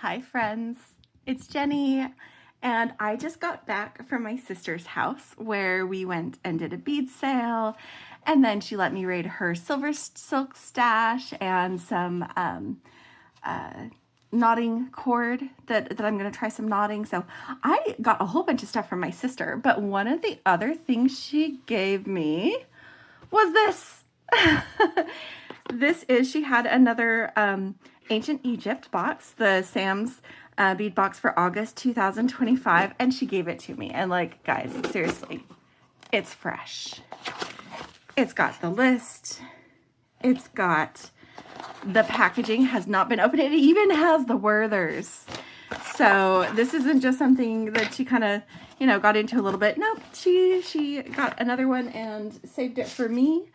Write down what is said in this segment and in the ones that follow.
Hi friends, it's Jenny, and I just got back from my sister's house where we went and did a bead sale, and then she let me raid her silver silk stash and some knotting cord that I'm going to try some knotting. So I got a whole bunch of stuff from my sister, but one of the other things she gave me was this. She had another Ancient Egypt box, the Sam's bead box for August 2025, and she gave it to me. And like, guys, seriously, it's fresh. It's got the list. It's got the packaging has not been opened. It even has the Werthers. So this isn't just something that she kind of, got into a little bit. No, she got another one and saved it for me.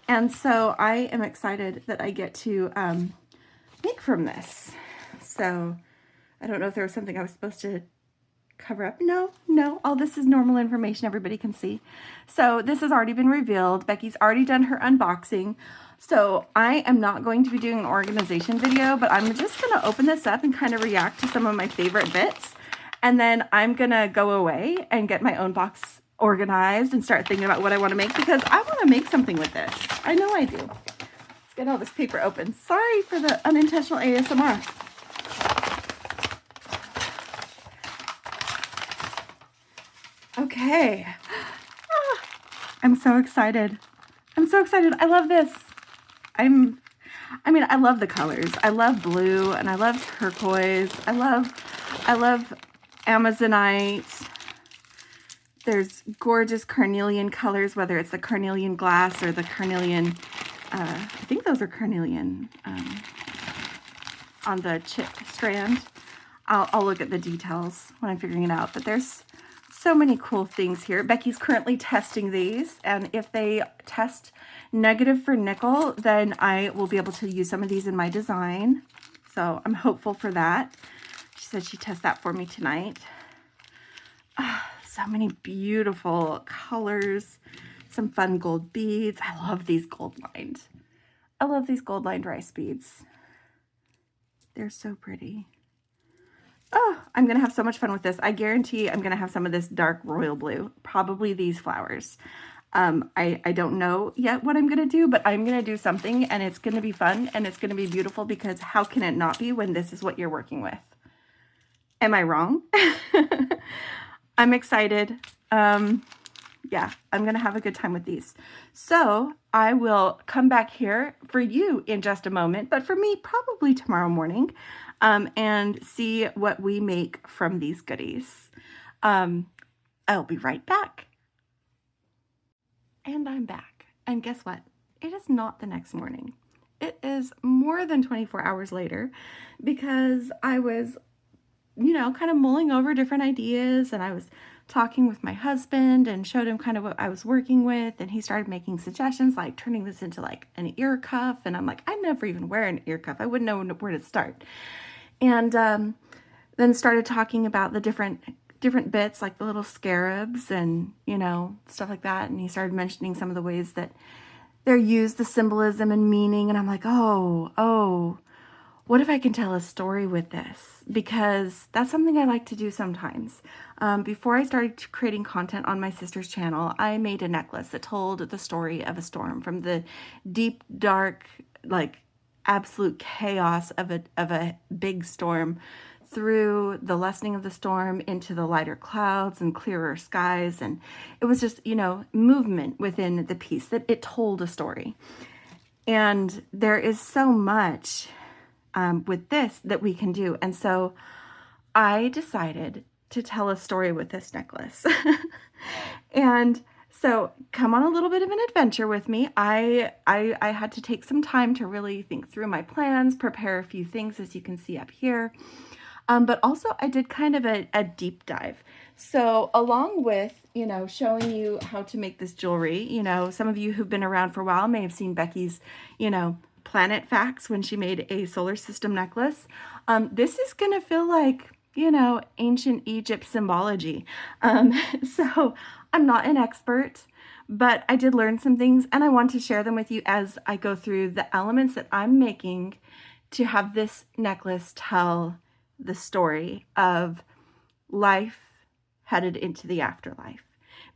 And so I am excited that I get to make from this. So I don't know if there was something I was supposed to cover up. No, all this is normal information everybody can see. So this has already been revealed. Becky's already done her unboxing. So I am not going to be doing an organization video, but I'm just going to open this up and kind of react to some of my favorite bits. And then I'm going to go away and get my own box organized and start thinking about what I want to make, because I want to make something with this. I know I do. Let's get all this paper open. Sorry for the unintentional ASMR. Okay. I'm so excited. I'm so excited. I love this. I love the colors. I love blue and I love turquoise. I love Amazonite. There's gorgeous carnelian colors, whether it's the carnelian glass or the carnelian, I think those are carnelian on the chip strand. I'll look at the details when I'm figuring it out, but there's so many cool things here. Becky's currently testing these, and if they test negative for nickel, then I will be able to use some of these in my design. So I'm hopeful for that. She said she'd test that for me tonight. So many beautiful colors, some fun gold beads. I love these gold lined. I love these gold lined rice beads. They're so pretty. Oh, I'm going to have so much fun with this. I guarantee I'm going to have some of this dark royal blue, probably these flowers. I don't know yet what I'm going to do, but I'm going to do something, and it's going to be fun and it's going to be beautiful, because how can it not be when this is what you're working with? Am I wrong? I'm excited. Yeah, I'm going to have a good time with these. So I will come back here for you in just a moment, but for me, probably tomorrow morning, and see what we make from these goodies. I'll be right back. And I'm back. And guess what? It is not the next morning. It is more than 24 hours later, because I was kind of mulling over different ideas, and I was talking with my husband and showed him kind of what I was working with, and he started making suggestions like turning this into like an ear cuff, and I'm like, I never even wear an ear cuff. I wouldn't know where to start. And then started talking about the different bits, like the little scarabs and stuff like that, and he started mentioning some of the ways that they're used, the symbolism and meaning, and I'm like, oh, what if I can tell a story with this? Because that's something I like to do sometimes. Before I started creating content on my sister's channel, I made a necklace that told the story of a storm, from the deep, dark, like absolute chaos of a big storm, through the lessening of the storm into the lighter clouds and clearer skies. And it was just, movement within the piece, that it told a story. And there is so much with this that we can do. And so I decided to tell a story with this necklace. And so come on a little bit of an adventure with me. I had to take some time to really think through my plans, prepare a few things, as you can see up here. But also I did kind of a deep dive. So along with, showing you how to make this jewelry, some of you who've been around for a while may have seen Becky's, planet facts when she made a solar system necklace. This is going to feel like, ancient Egypt symbology. So I'm not an expert, but I did learn some things, and I want to share them with you as I go through the elements that I'm making to have this necklace tell the story of life headed into the afterlife,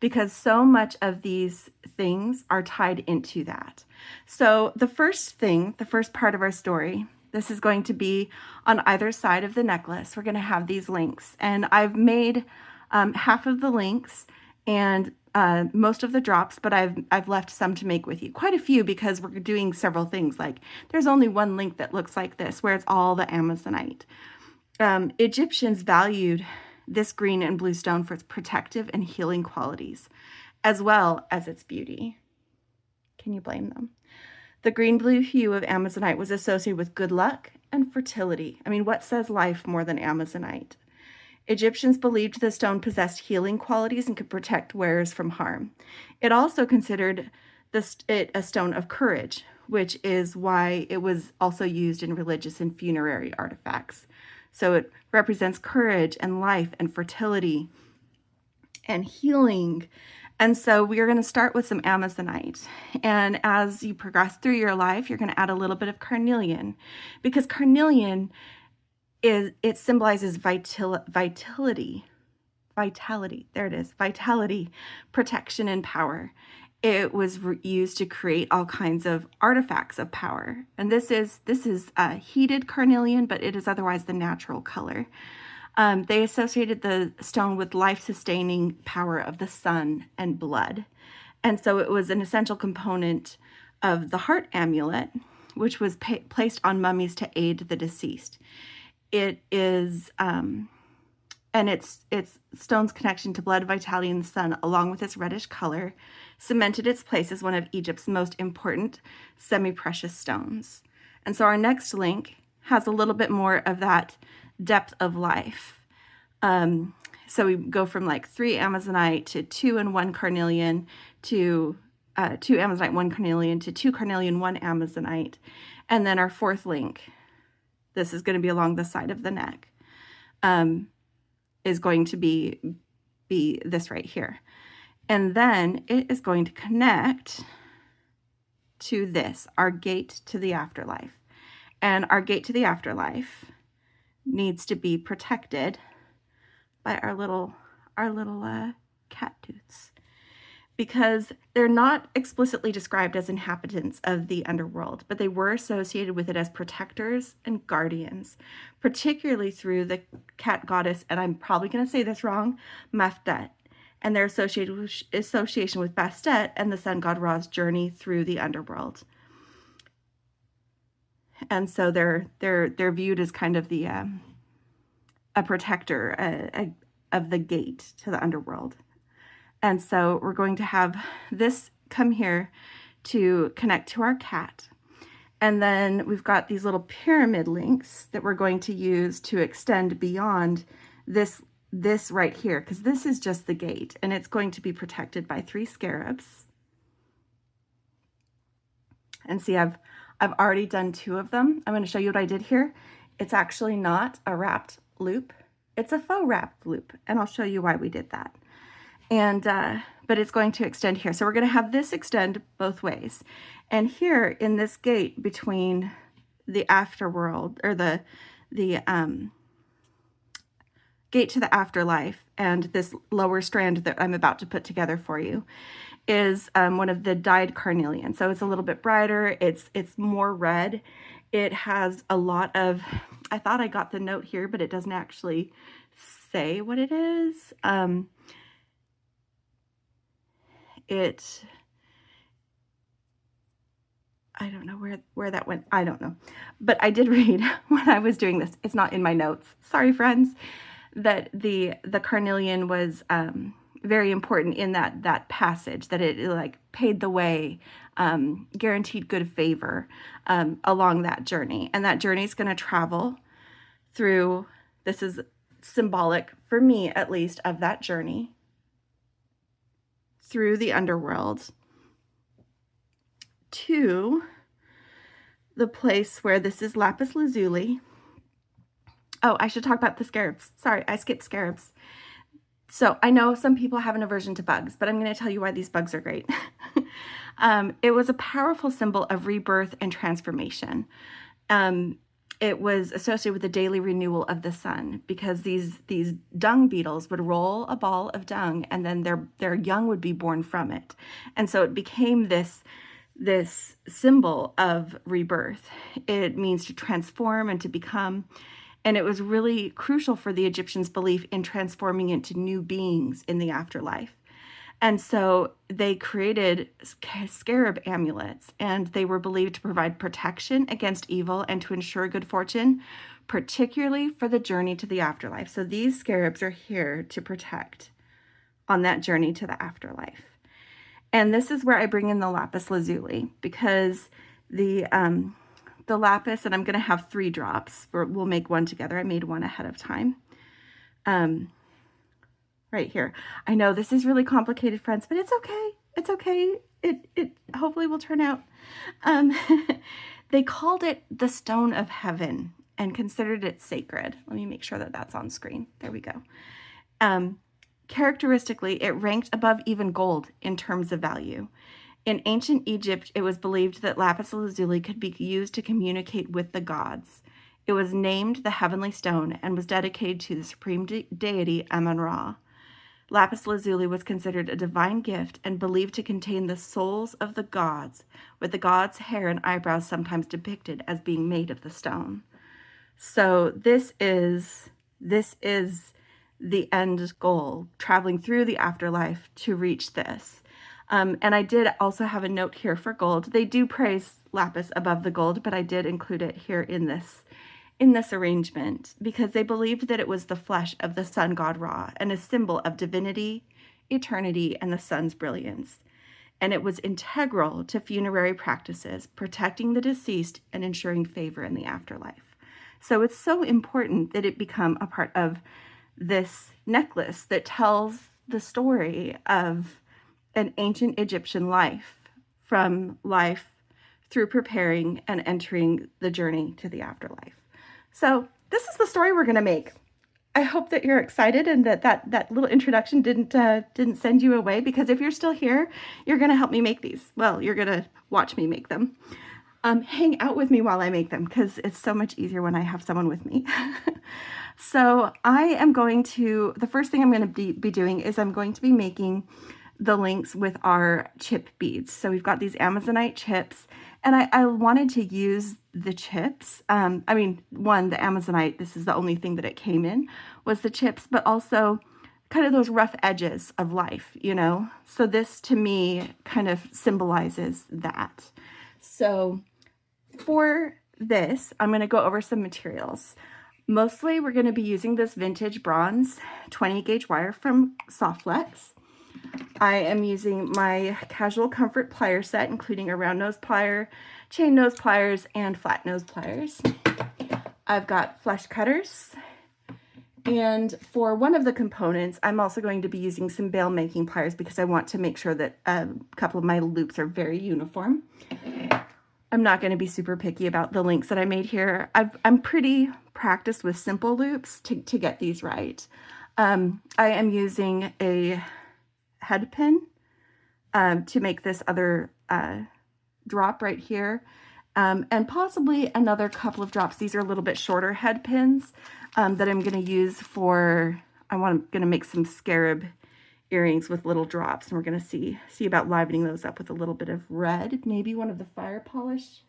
because so much of these things are tied into that. So the first thing, the first part of our story, this is going to be on either side of the necklace. We're going to have these links, and I've made half of the links and most of the drops, but I've left some to make with you. Quite a few, because we're doing several things. Like there's only one link that looks like this, where it's all the Amazonite. Egyptians valued this green and blue stone for its protective and healing qualities, as well as its beauty. Can you blame them? The green-blue hue of Amazonite was associated with good luck and fertility. I mean, what says life more than Amazonite? Egyptians believed the stone possessed healing qualities and could protect wearers from harm. It also considered it a stone of courage, which is why it was also used in religious and funerary artifacts. So it represents courage and life and fertility and healing. And so we are going to start with some Amazonite. And as you progress through your life, you're going to add a little bit of carnelian, because carnelian it symbolizes vitality. There it is. Vitality, protection, and power. It was used to create all kinds of artifacts of power. And this is heated carnelian, but it is otherwise the natural color. They associated the stone with life-sustaining power of the sun and blood. And so it was an essential component of the heart amulet, which was placed on mummies to aid the deceased. It is, and its stone's connection to blood, vitality, and the sun, along with its reddish color, cemented its place as one of Egypt's most important semi-precious stones. And so our next link has a little bit more of that depth of life. So we go from like 3 Amazonite to 2 and 1 carnelian to 2 Amazonite, 1 carnelian to 2 carnelian, 1 Amazonite. And then our fourth link, this is going to be along the side of the neck, is going to be this right here. And then it is going to connect to this, our gate to the afterlife. And our gate to the afterlife needs to be protected by our little cat tooths, because they're not explicitly described as inhabitants of the underworld, but they were associated with it as protectors and guardians, particularly through the cat goddess, and I'm probably going to say this wrong, Mafdet, and their association with Bastet and the sun god Ra's journey through the underworld. And so they're viewed as kind of the a protector of the gate to the underworld. And so we're going to have this come here to connect to our cat. And then we've got these little pyramid links that we're going to use to extend beyond this right here, because this is just the gate, and it's going to be protected by 3 scarabs. And see, I've already done 2 of them. I'm going to show you what I did here. It's actually not a wrapped loop. It's a faux wrapped loop, and I'll show you why we did that. And but it's going to extend here. So we're going to have this extend both ways. And here in this gate between the afterworld, or the gate to the afterlife, and this lower strand that I'm about to put together for you, is one of the dyed carnelian. So it's a little bit brighter. It's more red. It has a lot of, I thought I got the note here, but it doesn't actually say what it is. I don't know where that went. I don't know. But I did read when I was doing this, it's not in my notes, sorry friends, that the carnelian was very important in that passage, that it like paved the way, guaranteed good favor along that journey. And that journey is going to travel through, this is symbolic for me at least, of that journey through the underworld to the place where this is lapis lazuli. Oh, I should talk about the scarabs. Sorry, I skipped scarabs. So I know some people have an aversion to bugs, but I'm going to tell you why these bugs are great. It was a powerful symbol of rebirth and transformation. it was associated with the daily renewal of the sun, because these dung beetles would roll a ball of dung and then their young would be born from it. And so it became this symbol of rebirth. It means to transform and to become. And it was really crucial for the Egyptians' belief in transforming into new beings in the afterlife. And so they created scarab amulets, and they were believed to provide protection against evil and to ensure good fortune, particularly for the journey to the afterlife. So these scarabs are here to protect on that journey to the afterlife. And this is where I bring in the lapis lazuli, because the lapis, and I'm going to have 3 drops. We'll make one together. I made one ahead of time. Right here. I know this is really complicated, friends, but it's okay. It's okay. It hopefully will turn out. They called it the stone of heaven and considered it sacred. Let me make sure that that's on screen. There we go. Characteristically, it ranked above even gold in terms of value. In ancient Egypt, it was believed that lapis lazuli could be used to communicate with the gods. It was named the heavenly stone and was dedicated to the supreme deity Amun-Ra. Lapis lazuli was considered a divine gift and believed to contain the souls of the gods, with the gods' hair and eyebrows sometimes depicted as being made of the stone. So this is the end goal, traveling through the afterlife to reach this. And I did also have a note here for gold. They do praise lapis above the gold, but I did include it here in this arrangement because they believed that it was the flesh of the sun god Ra and a symbol of divinity, eternity, and the sun's brilliance. And it was integral to funerary practices, protecting the deceased and ensuring favor in the afterlife. So it's so important that it become a part of this necklace that tells the story of an ancient Egyptian life, from life through preparing and entering the journey to the afterlife. So this is the story we're going to make. I hope that you're excited and that little introduction didn't send you away, because if you're still here, you're going to help me make these. Well, you're going to watch me make them. Hang out with me while I make them, because it's so much easier when I have someone with me. So I am going to, the first thing I'm going to be doing is I'm going to be making the links with our chip beads. So we've got these Amazonite chips, and I wanted to use the chips. The Amazonite, this is the only thing that it came in, was the chips, but also kind of those rough edges of life, you know? So this to me kind of symbolizes that. So for this, I'm going to go over some materials. Mostly we're going to be using this vintage bronze 20 gauge wire from Softflex. I am using my casual comfort plier set, including a round nose plier, chain nose pliers, and flat nose pliers. I've got flesh cutters. And for one of the components, I'm also going to be using some bail making pliers because I want to make sure that a couple of my loops are very uniform. I'm not going to be super picky about the links that I made here. I'm pretty practiced with simple loops to get these right. I am using a head pin to make this other drop right here, and possibly another couple of drops. These are a little bit shorter head pins that I'm going to use for, going to make some scarab earrings with little drops, and we're going to see about livening those up with a little bit of red, maybe one of the fire polish.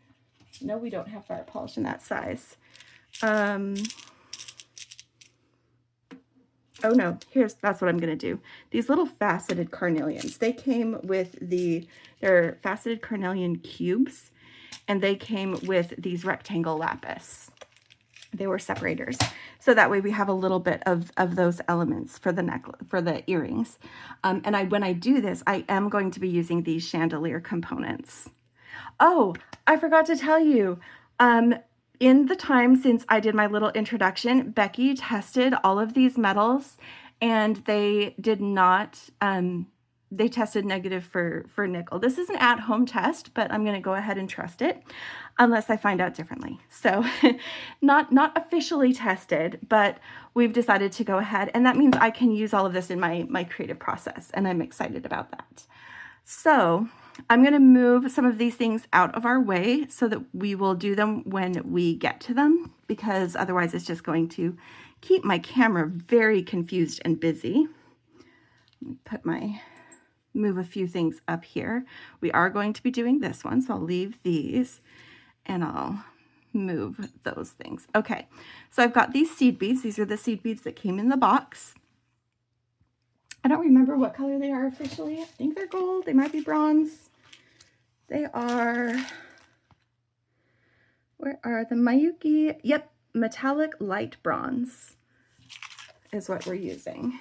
No, we don't have fire polish in that size. Oh no, that's what I'm going to do. These little faceted carnelians, they came with they're faceted carnelian cubes, and they came with these rectangle lapis. They were separators. So that way we have a little bit of those elements for the earrings. And when I do this, I am going to be using these chandelier components. Oh, I forgot to tell you, in the time since I did my little introduction, Becky tested all of these metals, and they did not, they tested negative for nickel. This is an at-home test, but I'm going to go ahead and trust it unless I find out differently. So not officially tested, but we've decided to go ahead, and that means I can use all of this in my creative process, and I'm excited about that. So I'm going to move some of these things out of our way so that we will do them when we get to them. because otherwise it's just going to keep my camera very confused and busy. Move a few things up here. We are going to be doing this one, so I'll leave these and I'll move those things. Okay, so I've got these seed beads. These are the seed beads that came in the box. I don't remember what color they are officially. I think they're gold. They might be bronze. They are, where are the Miyuki? Yep, metallic light bronze is what we're using.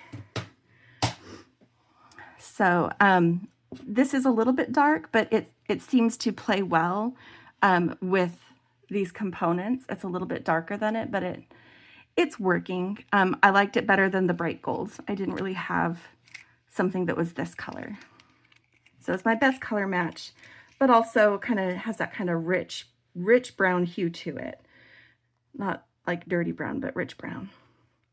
So this is a little bit dark, but it seems to play well with these components. It's a little bit darker than it, but it's working. I liked it better than the bright golds. I didn't really have something that was this color. So it's my best color match, but also kind of has that kind of rich brown hue to it. Not like dirty brown, but rich brown.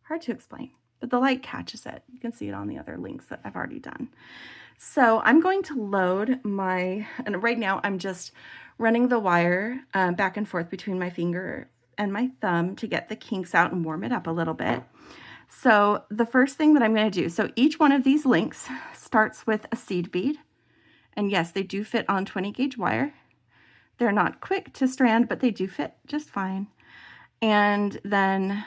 Hard to explain, but the light catches it. You can see it on the other links that I've already done. So I'm going to load and right now I'm just running the wire back and forth between my finger and my thumb to get the kinks out and warm it up a little bit. So the first thing that I'm going to do, so each one of these links starts with a seed bead. And yes, they do fit on 20 gauge wire. They're not quick to strand, but they do fit just fine. And then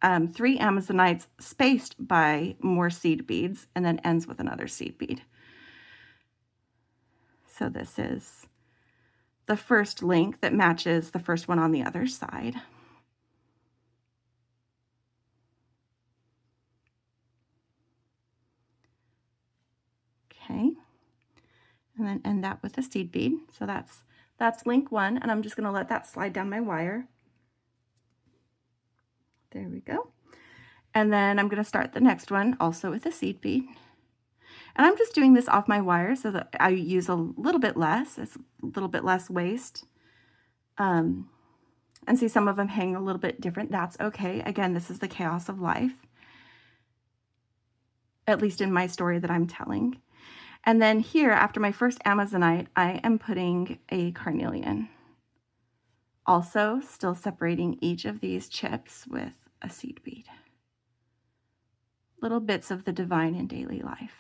3 amazonites spaced by more seed beads, and then ends with another seed bead. So this is the first link that matches the first one on the other side. Okay, and then end that with a seed bead. So that's link 1, and I'm just going to let that slide down my wire. There we go. And then I'm going to start the next one also with a seed bead. And I'm just doing this off my wire so that I use a little bit less. It's a little bit less waste. And see, some of them hang a little bit different. That's okay. Again, this is the chaos of life, at least in my story that I'm telling. And then here, after my first amazonite, I am putting a carnelian. Also, still separating each of these chips with a seed bead. Little bits of the divine in daily life.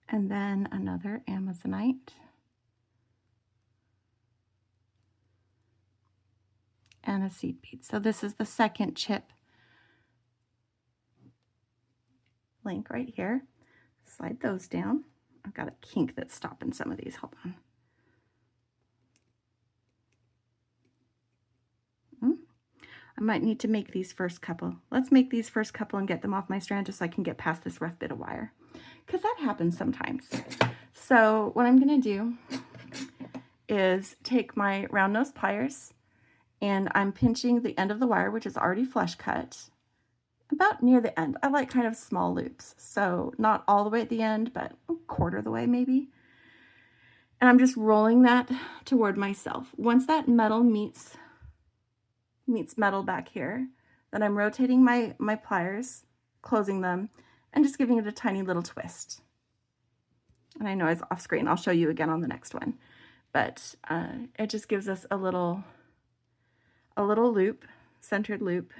And then another amazonite. And a seed bead. So this is the second chip link right here. Slide those down. I've got a kink that's stopping some of these. Hold on. I might need to make these first couple. Let's make these first couple and get them off my strand just so I can get past this rough bit of wire, because that happens sometimes. So what I'm going to do is take my round nose pliers, and I'm pinching the end of the wire, which is already flush cut, about near the end. I like kind of small loops, so not all the way at the end, but a quarter of the way maybe. And I'm just rolling that toward myself. Once that metal meets metal back here, then I'm rotating my pliers, closing them, and just giving it a tiny little twist. And I know it's off screen. I'll show you again on the next one, but it just gives us a little loop, centered loop.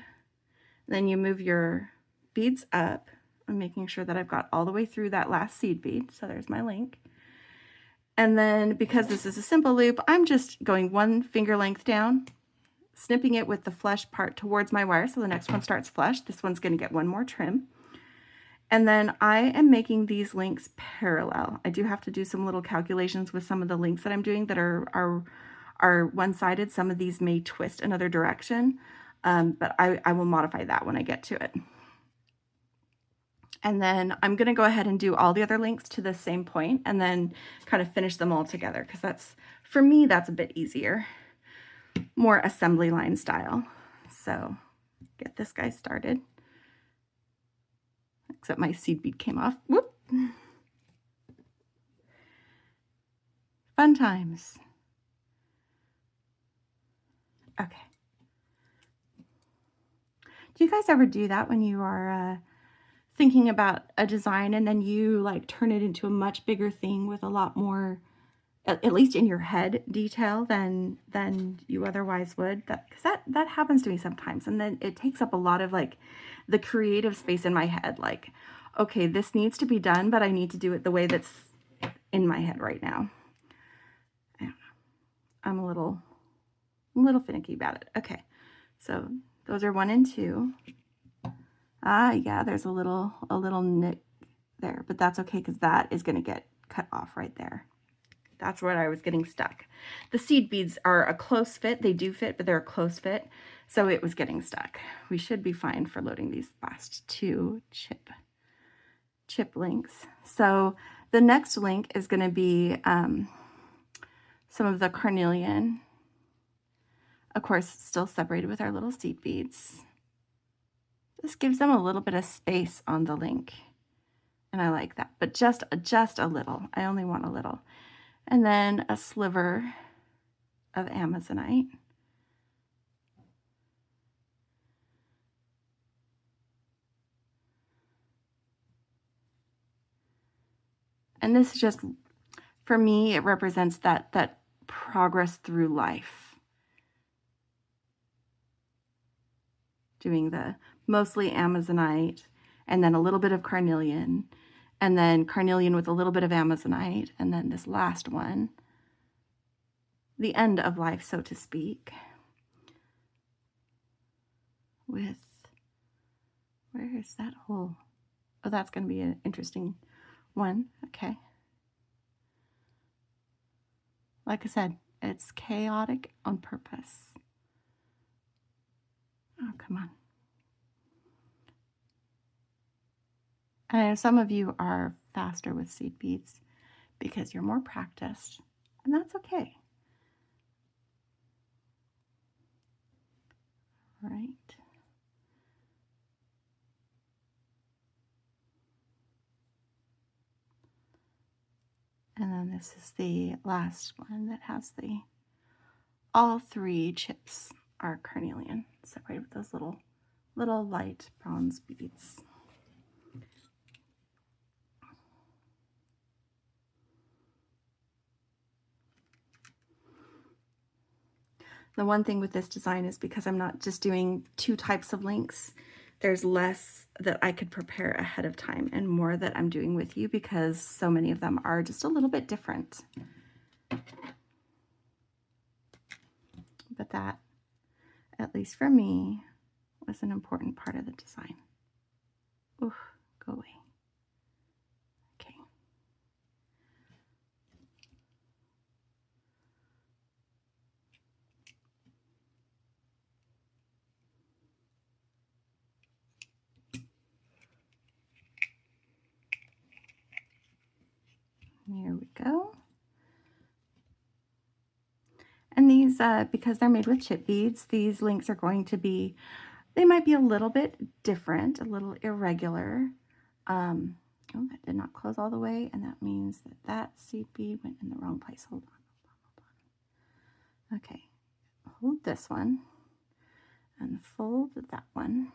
Then you move your beads up. I'm making sure that I've got all the way through that last seed bead. So there's my link. And then because this is a simple loop, I'm just going 1 finger length down, snipping it with the flush part towards my wire. So the next one starts flush. This one's going to get 1 more trim. And then I am making these links parallel. I do have to do some little calculations with some of the links that I'm doing that are one-sided. Some of these may twist another direction, but I will modify that when I get to it. And then I'm going to go ahead and do all the other links to the same point and then kind of finish them all together, because that's, for me, that's a bit easier. More assembly line style. So get this guy started. Except my seed bead came off. Whoop. Fun times. Okay. Do you guys ever do that when you are thinking about a design and then you like turn it into a much bigger thing with a lot more, at least in your head, detail than you otherwise would. Because that happens to me sometimes, and then it takes up a lot of like the creative space in my head. Like, okay, this needs to be done, but I need to do it the way that's in my head right now. I don't know. I'm a little finicky about it. Okay, so those are 1 and 2. Yeah, there's a little nick there, but that's okay because that is going to get cut off right there. That's where I was getting stuck. The seed beads are a close fit. They do fit, but they're a close fit. So it was getting stuck. We should be fine for loading these last 2 chip links. So the next link is going to be some of the carnelian. Of course, still separated with our little seed beads. This gives them a little bit of space on the link. And I like that, but just a little. I only want a little. And then a sliver of Amazonite. And this is just, for me, it represents that progress through life. Doing the mostly Amazonite, and then a little bit of carnelian, and then carnelian with a little bit of Amazonite, and then this last one, the end of life, so to speak, with, where is that hole? Oh, that's going to be an interesting one. Okay. Like I said, it's chaotic on purpose. Oh, come on. And I know some of you are faster with seed beads because you're more practiced, and that's okay. All right. And then this is the last one that has all 3 chips are carnelian, separated with those little light bronze beads. The one thing with this design is because I'm not just doing 2 types of links, there's less that I could prepare ahead of time and more that I'm doing with you because so many of them are just a little bit different. But that, at least for me, was an important part of the design. Oof, go away. Okay. Here we go. And these, because they're made with chip beads, these links are going to be, they might be a little bit different, a little irregular. Oh, that did not close all the way, and that means that seed bead went in the wrong place. Hold on. Okay, hold this one and fold that one.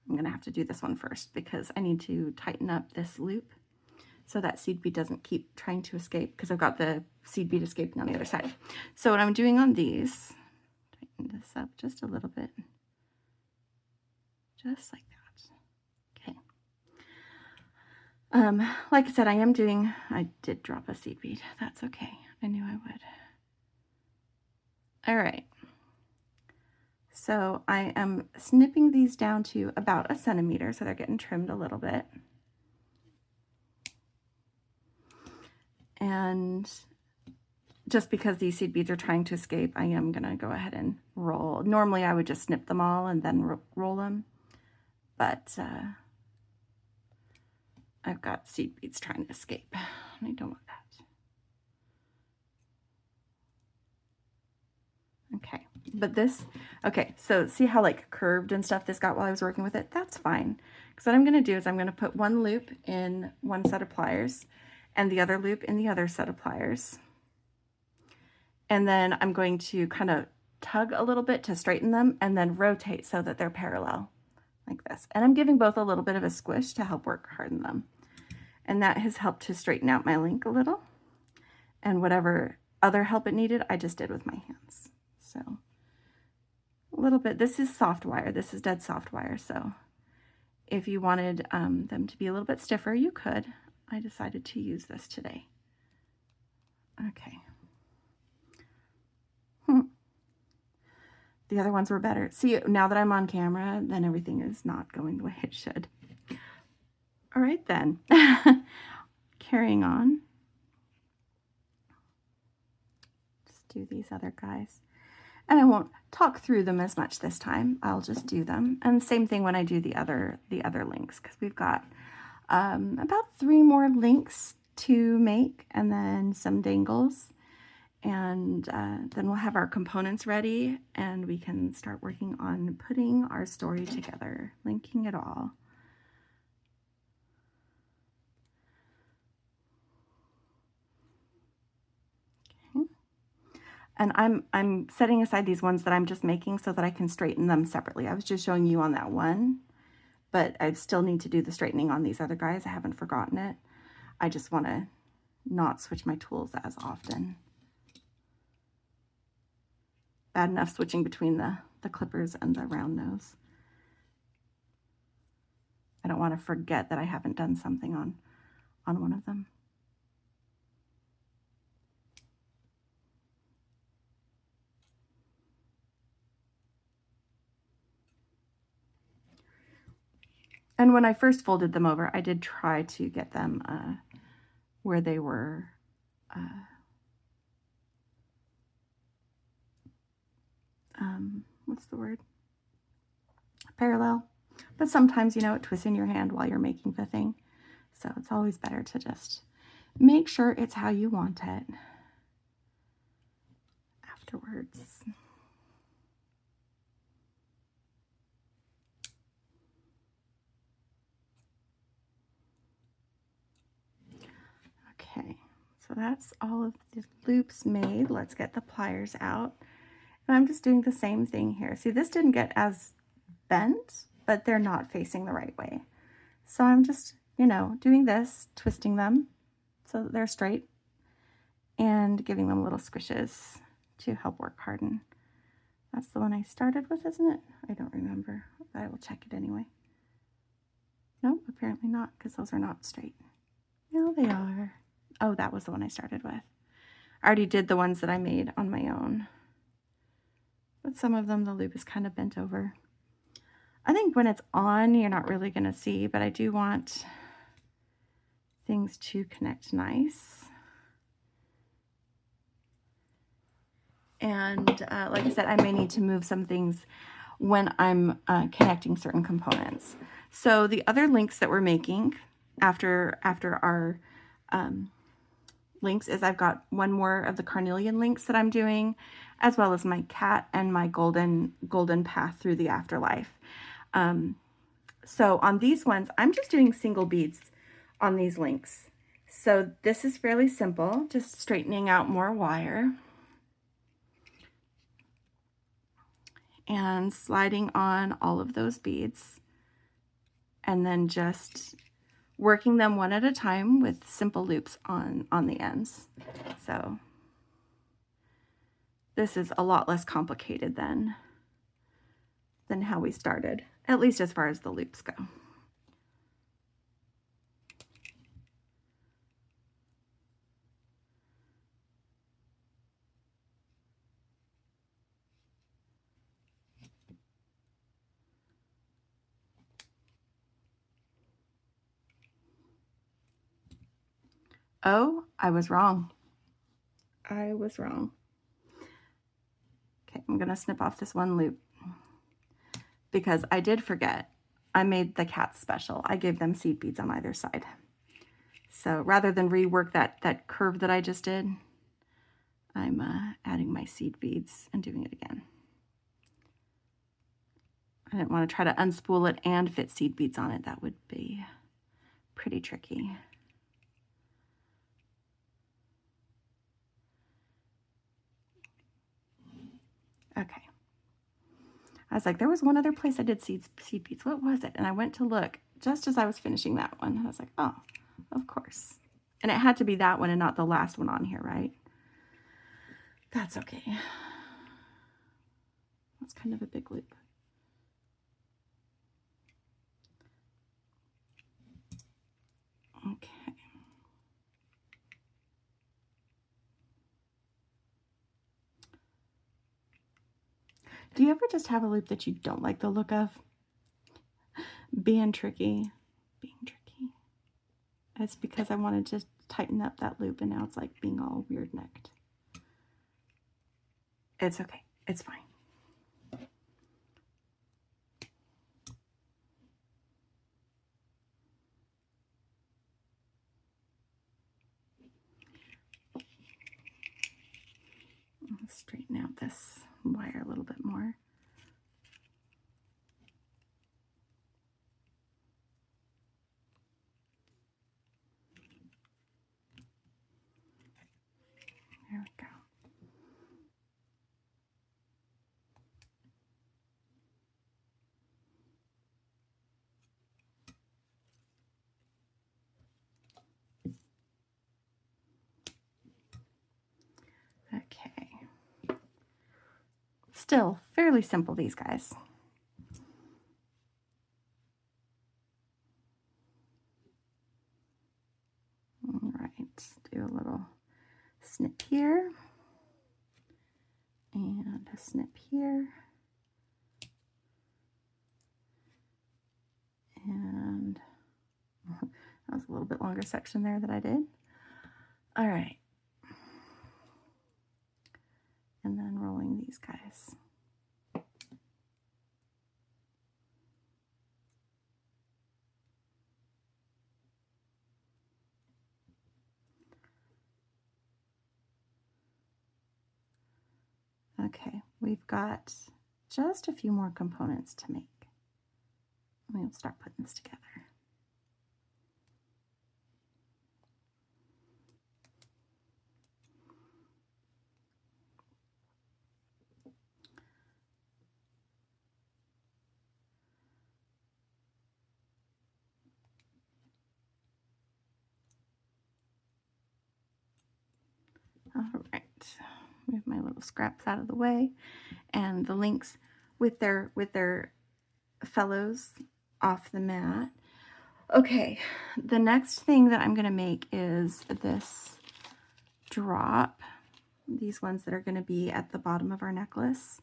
I'm going to have to do this one first because I need to tighten up this loop so that seed bead doesn't keep trying to escape because I've got the seed bead escaping on the other side. So what I'm doing on these, tighten this up just a little bit, just like that. Okay. Like I said, I did drop a seed bead. That's okay. I knew I would. All right. So I am snipping these down to about 1 centimeter, so they're getting trimmed a little bit. And just because these seed beads are trying to escape, I am going to go ahead and roll. Normally I would just snip them all and then roll them, but I've got seed beads trying to escape. I don't want that. Okay, but this, okay, so see how like curved and stuff this got while I was working with it? That's fine. Because what I'm going to do is I'm going to put one loop in one set of pliers and the other loop in the other set of pliers. And then I'm going to kind of tug a little bit to straighten them and then rotate so that they're parallel like this. And I'm giving both a little bit of a squish to help work harden them. And that has helped to straighten out my link a little. And whatever other help it needed, I just did with my hands. So a little bit, this is soft wire. This is dead soft wire. So if you wanted them to be a little bit stiffer, you could. I decided to use this today. Okay. The other ones were better. See, now that I'm on camera, then everything is not going the way it should. All right then, carrying on. Just do these other guys. And I won't talk through them as much this time. I'll just do them. And same thing when I do the other links, because we've got about 3 more links to make, and then some dangles. And then we'll have our components ready, and we can start working on putting our story together, linking it all. Okay. And I'm setting aside these ones that I'm just making so that I can straighten them separately. I was just showing you on that one, but I still need to do the straightening on these other guys. I haven't forgotten it. I just want to not switch my tools as often. Bad enough switching between the clippers and the round nose. I don't want to forget that I haven't done something on one of them. And when I first folded them over, I did try to get them where they were what's the word? Parallel. But sometimes, you know, it twists in your hand while you're making the thing. So it's always better to just make sure it's how you want it afterwards. Okay, so that's all of the loops made. Let's get the pliers out. And I'm just doing the same thing here. See, this didn't get as bent, but they're not facing the right way. So I'm just, you know, doing this, twisting them so that they're straight and giving them little squishes to help work harden. That's the one I started with, isn't it? I don't remember, but I will check it anyway. Nope, apparently not, because those are not straight. No, they are. Oh, that was the one I started with. I already did the ones that I made on my own. But some of them, the loop is kind of bent over. I think when it's on, you're not really going to see, but I do want things to connect nice. And like I said, I may need to move some things when I'm connecting certain components. So the other links that we're making after our links is I've got one more of the carnelian links that I'm doing, as well as my cat and my golden path through the afterlife. So on these ones, I'm just doing single beads on these links. So this is fairly simple, just straightening out more wire and sliding on all of those beads, and then just working them one at a time with simple loops on the ends. So this is a lot less complicated than how we started, at least as far as the loops go. Oh, I was wrong. I was wrong. Okay, I'm gonna snip off this one loop because I did forget. I made the cats special. I gave them seed beads on either side. So rather than rework that curve that I just did, I'm adding my seed beads and doing it again. I didn't want to try to unspool it and fit seed beads on it. That would be pretty tricky. Okay. I was like, there was one other place I did seed beads. What was it? And I went to look just as I was finishing that one. I was like, oh, of course. And it had to be that one and not the last one on here, right? That's okay. That's kind of a big loop. Okay. Do you ever just have a loop that you don't like the look of? Being tricky. It's because I wanted to tighten up that loop and now it's like being all weird necked. It's okay. It's fine. Let's straighten out this wire a little bit more. There we go. Okay. Still fairly simple, these guys. All right, do a little snip here and a snip here. And that was a little bit longer section there that I did. All right. And then rolling these guys. Okay, we've got just a few more components to make. We'll start putting this together. All right, move my little scraps out of the way, and the links with their fellows off the mat. Okay, the next thing that I'm going to make is this drop. These ones that are going to be at the bottom of our necklace.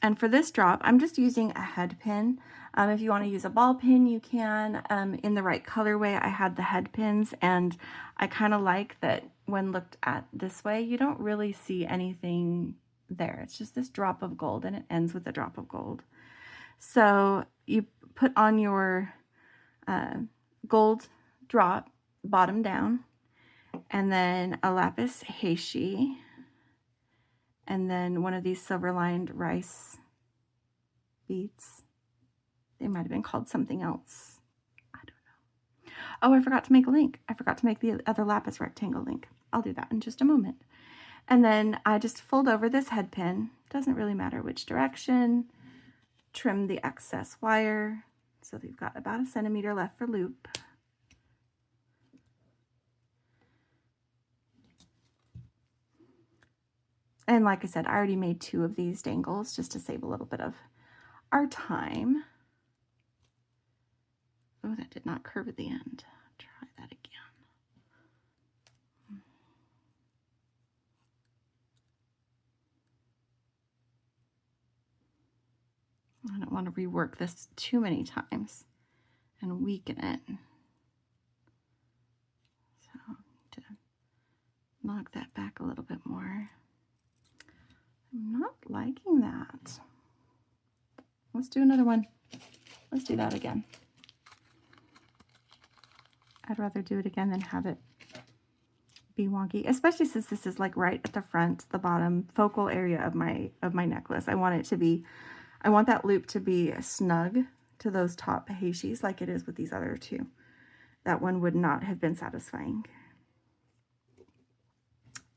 And for this drop, I'm just using a head pin. If you want to use a ball pin, you can. In the right colorway, I had the head pins, and I kind of like that when looked at this way, you don't really see anything there. It's just this drop of gold, and it ends with a drop of gold. So you put on your gold drop, bottom down, and then a lapis heishi, and then one of these silver-lined rice beads. They might have been called something else. I don't know. Oh, I forgot to make a link. I forgot to make the other lapis rectangle link. I'll do that in just a moment. And then I just fold over this head pin. Doesn't really matter which direction. Trim the excess wire. So we've got about 1 centimeter left for loop. And like I said, I already made 2 of these dangles just to save a little bit of our time. Oh, that did not curve at the end. Try that again. I don't want to rework this too many times and weaken it. So to knock that back a little bit more. I'm not liking that. Let's do another one. Let's do that again. I'd rather do it again than have it be wonky, especially since this is like right at the front, the bottom focal area of my necklace. I want that loop to be snug to those top heishis like it is with these other 2. That one would not have been satisfying.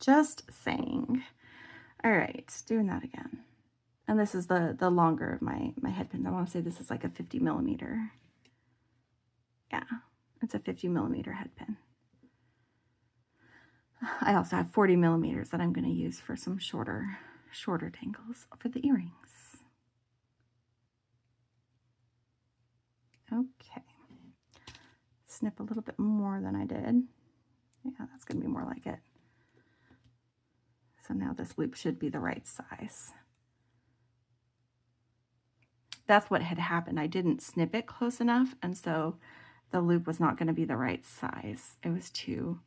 Just saying. All right, doing that again. And this is the longer of my head pins. I want to say this is like a 50 millimeter. Yeah, it's a 50 millimeter head pin. I also have 40 millimeters that I'm going to use for some shorter tangles for the earrings. Okay. Snip a little bit more than I did. Yeah, that's going to be more like it. So now this loop should be the right size. That's what had happened. I didn't snip it close enough, and so the loop was not going to be the right size. It was too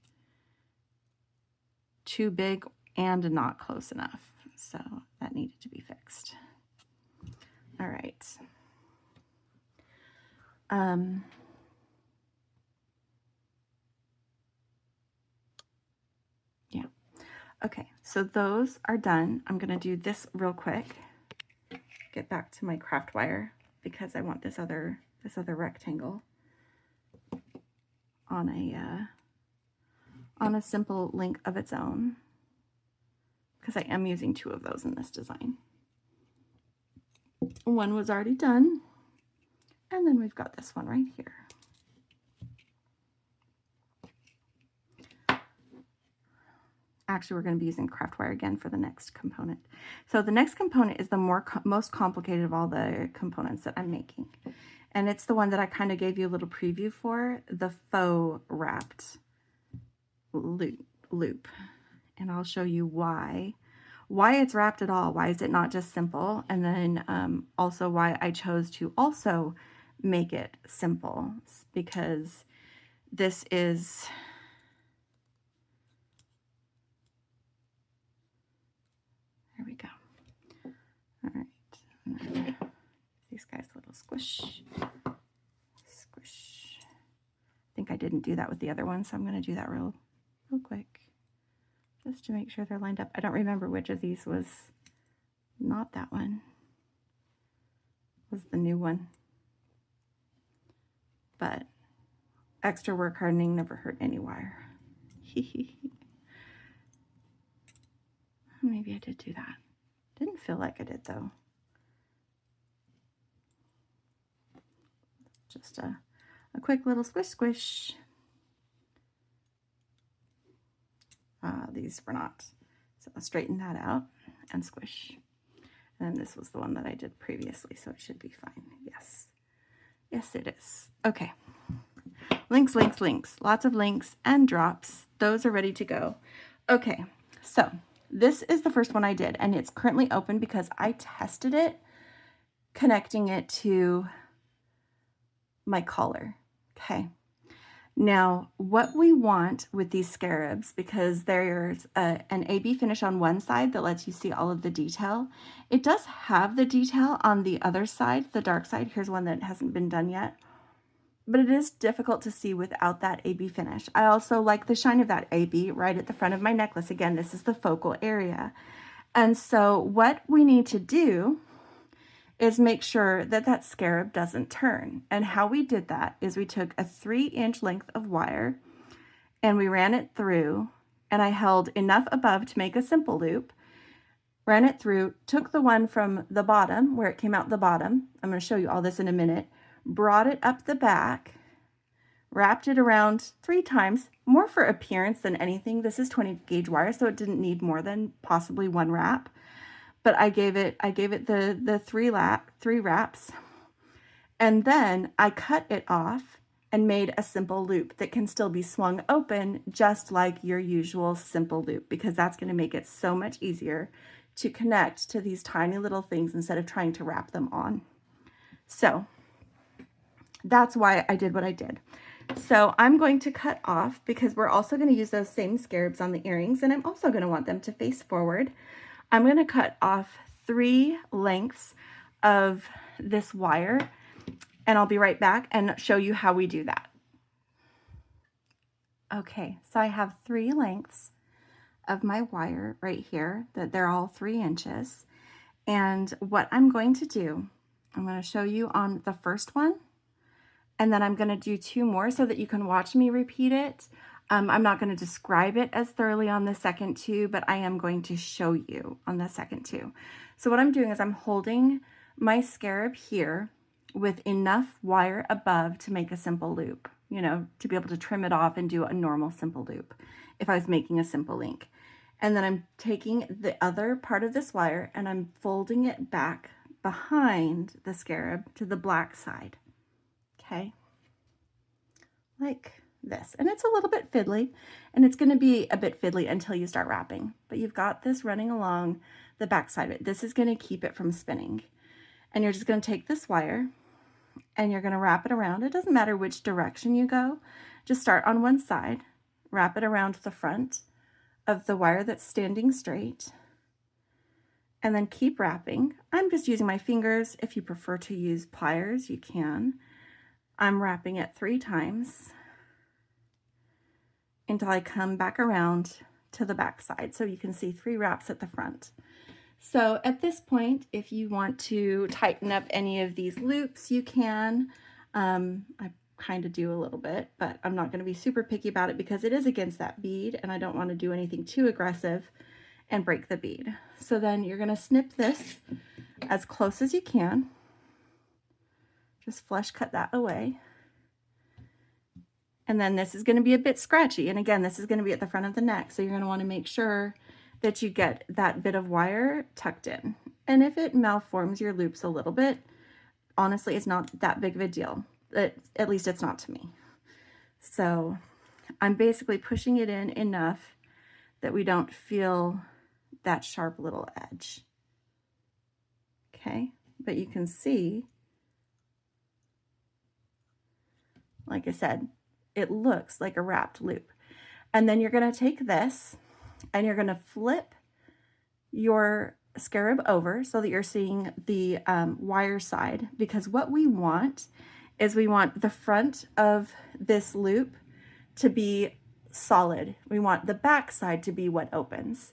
big and not close enough. So that needed to be fixed. All right. Yeah. Okay, so those are done. I'm going to do this real quick. Get back to my craft wire because I want this other rectangle on a simple link of its own, because I am using 2 of those in this design. One was already done, and then we've got this one right here. Actually, we're going to be using craft wire again for the next component. So the next component is the most complicated of all the components that I'm making. And it's the one that I kind of gave you a little preview for, the faux wrapped loop. And I'll show you why it's wrapped at all. Why is it not just simple? And then also why I chose to also make it simple, because this is... There we go. All right. And then these guys a little squish. Squish. I think I didn't do that with the other one, so I'm going to do that real quick, just to make sure they're lined up. I don't remember which of these was not that one. Was the new one. But extra work hardening never hurt any wire. Maybe I did do that. Didn't feel like I did though. Just a quick little squish squish. These were not. So I'll straighten that out and squish. And this was the one that I did previously, so it should be fine. Yes. Yes, it is. Okay. Links, links, links. Lots of links and drops. Those are ready to go. Okay, so this is the first one I did, and it's currently open because I tested it, connecting it to my collar. Okay. Now, what we want with these scarabs, because there's an AB finish on one side that lets you see all of the detail. It does have the detail on the other side, the dark side. Here's one that hasn't been done yet. But it is difficult to see without that AB finish. I also like the shine of that AB right at the front of my necklace. Again, this is the focal area. And so what we need to do is make sure that that scarab doesn't turn. And how we did that is we took a 3-inch length of wire and we ran it through, and I held enough above to make a simple loop, ran it through, took the one from the bottom where it came out the bottom. I'm going to show you all this in a minute. Brought it up the back, wrapped it around 3 times, more for appearance than anything. This is 20 gauge wire, so it didn't need more than possibly 1 wrap. But I gave it the 3 wraps, and then I cut it off and made a simple loop that can still be swung open just like your usual simple loop, because that's going to make it so much easier to connect to these tiny little things instead of trying to wrap them on. So that's why I did what I did. So I'm going to cut off, because we're also going to use those same scarabs on the earrings, and I'm also going to want them to face forward. I'm going to cut off 3 lengths of this wire, and I'll be right back and show you how we do that. Okay, so I have 3 lengths of my wire right here, that they're all 3 inches. And what I'm going to do, I'm going to show you on the first one, and then I'm going to do 2 more so that you can watch me repeat it. I'm not going to describe it as thoroughly on the second 2, but I am going to show you on the second 2. So what I'm doing is I'm holding my scarab here with enough wire above to make a simple loop, you know, to be able to trim it off and do a normal simple loop if I was making a simple link. And then I'm taking the other part of this wire and I'm folding it back behind the scarab to the black side, okay? Like this. And it's a little bit fiddly, and it's going to be a bit fiddly until you start wrapping. But you've got this running along the back side of it. This is going to keep it from spinning. And you're just going to take this wire and you're going to wrap it around. It doesn't matter which direction you go. Just start on one side, wrap it around the front of the wire that's standing straight, and then keep wrapping. I'm just using my fingers. If you prefer to use pliers, you can. I'm wrapping it 3 times until I come back around to the back side. So you can see 3 wraps at the front. So at this point, if you want to tighten up any of these loops, you can. I kind of do a little bit, but I'm not going to be super picky about it because it is against that bead and I don't want to do anything too aggressive and break the bead. So then you're going to snip this as close as you can. Just flush cut that away. And then this is going to be a bit scratchy. And again, this is going to be at the front of the neck. So you're going to want to make sure that you get that bit of wire tucked in. And if it malforms your loops a little bit, honestly, it's not that big of a deal. At least it's not to me. So I'm basically pushing it in enough that we don't feel that sharp little edge. Okay, but you can see, like I said, it looks like a wrapped loop. And then you're going to take this and you're going to flip your scarab over so that you're seeing the wire side, because what we want is we want the front of this loop to be solid. We want the back side to be what opens.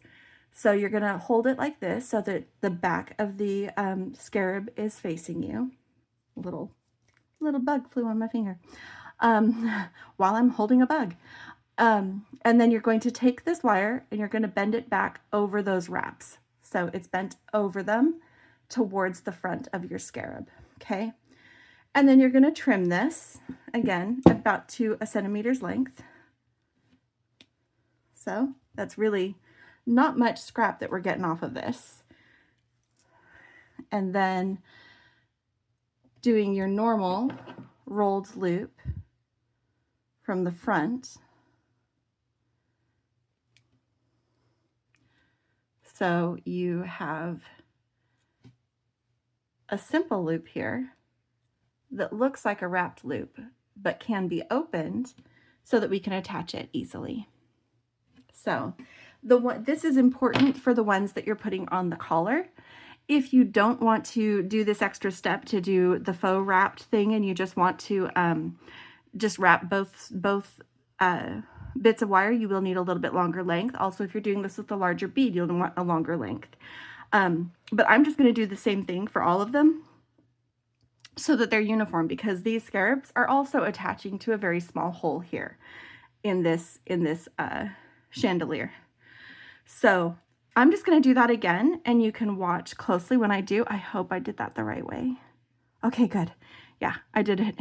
So you're going to hold it like this so that the back of the scarab is facing you. Little bug flew on my finger while I'm holding a bug. And then you're going to take this wire and you're going to bend it back over those wraps. So it's bent over them towards the front of your scarab, okay? And then you're going to trim this, again, about to a centimeter's length. So that's really not much scrap that we're getting off of this. And then doing your normal rolled loop from the front. So you have a simple loop here that looks like a wrapped loop, but can be opened so that we can attach it easily. So this is important for the ones that you're putting on the collar. If you don't want to do this extra step to do the faux wrapped thing and you just want to just wrap both bits of wire, you will need a little bit longer length. Also, if you're doing this with a larger bead, you'll want a longer length. But I'm just going to do the same thing for all of them so that they're uniform, because these scarabs are also attaching to a very small hole here in this chandelier. So I'm just going to do that again, and you can watch closely when I do. I hope I did that the right way. Okay, good. Yeah, I did it.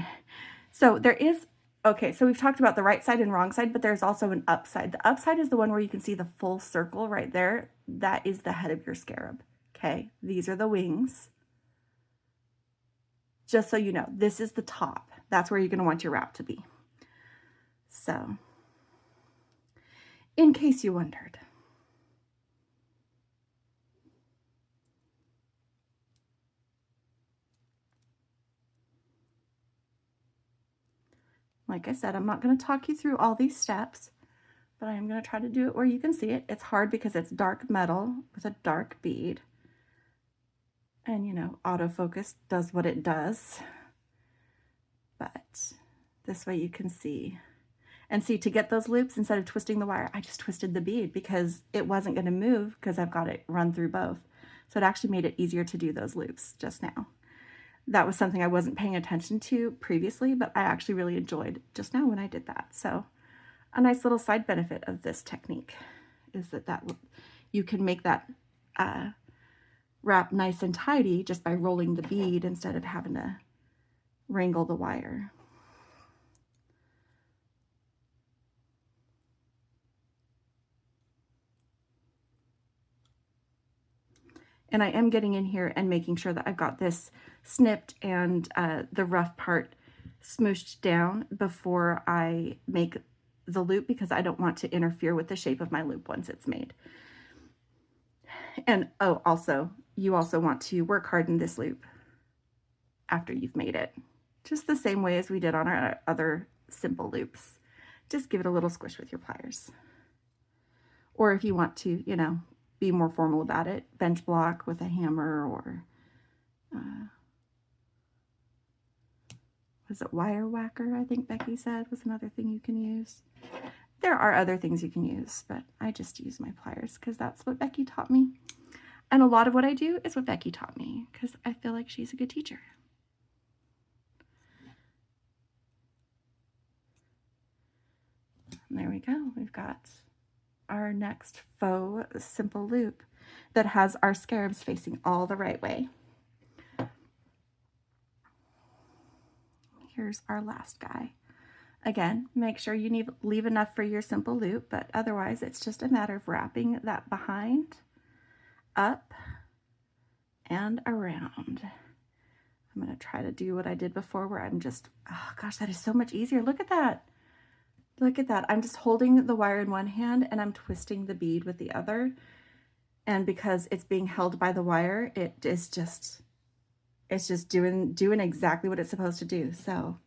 So there is, okay, so we've talked about the right side and wrong side, but there's also an upside. The upside is the one where you can see the full circle right there. That is the head of your scarab. Okay, these are the wings. Just so you know, this is the top. That's where you're going to want your wrap to be. So, in case you wondered. Like I said, I'm not going to talk you through all these steps, but I am going to try to do it where you can see it. It's hard because it's dark metal with a dark bead. And, you know, autofocus does what it does. But this way you can see. And see, to get those loops, instead of twisting the wire, I just twisted the bead because it wasn't going to move because I've got it run through both. So it actually made it easier to do those loops just now. That was something I wasn't paying attention to previously, but I actually really enjoyed just now when I did that. So a nice little side benefit of this technique is that you can make that wrap nice and tidy just by rolling the bead instead of having to wrangle the wire. And I am getting in here and making sure that I've got this snipped and the rough part smooshed down before I make the loop, because I don't want to interfere with the shape of my loop once it's made. And oh, also, you also want to work harden this loop after you've made it. Just the same way as we did on our other simple loops. Just give it a little squish with your pliers. Or if you want to, you know, be more formal about it, bench block with a hammer, or was it wire whacker, I think Becky said was another thing you can use. There are other things you can use, but I just use my pliers because that's what Becky taught me. And a lot of what I do is what Becky taught me because I feel like she's a good teacher. And there we go. We've got our next faux simple loop that has our scarabs facing all the right way. Here's our last guy. Again, make sure you leave enough for your simple loop, but otherwise it's just a matter of wrapping that behind, up, and around. I'm going to try to do what I did before where I'm just, oh gosh, that is so much easier. Look at that. Look at that. I'm just holding the wire in one hand and I'm twisting the bead with the other. And because it's being held by the wire, it's just doing exactly what it's supposed to do. So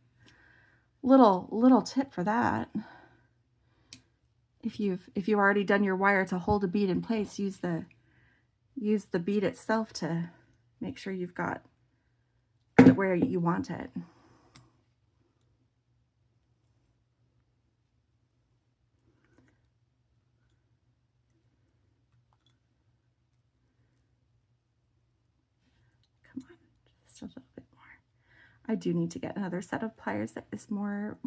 little tip for that. If you've already done your wire to hold a bead in place, use the bead itself to make sure you've got it where you want it. Come on, just a little bit more. I do need to get another set of pliers that is more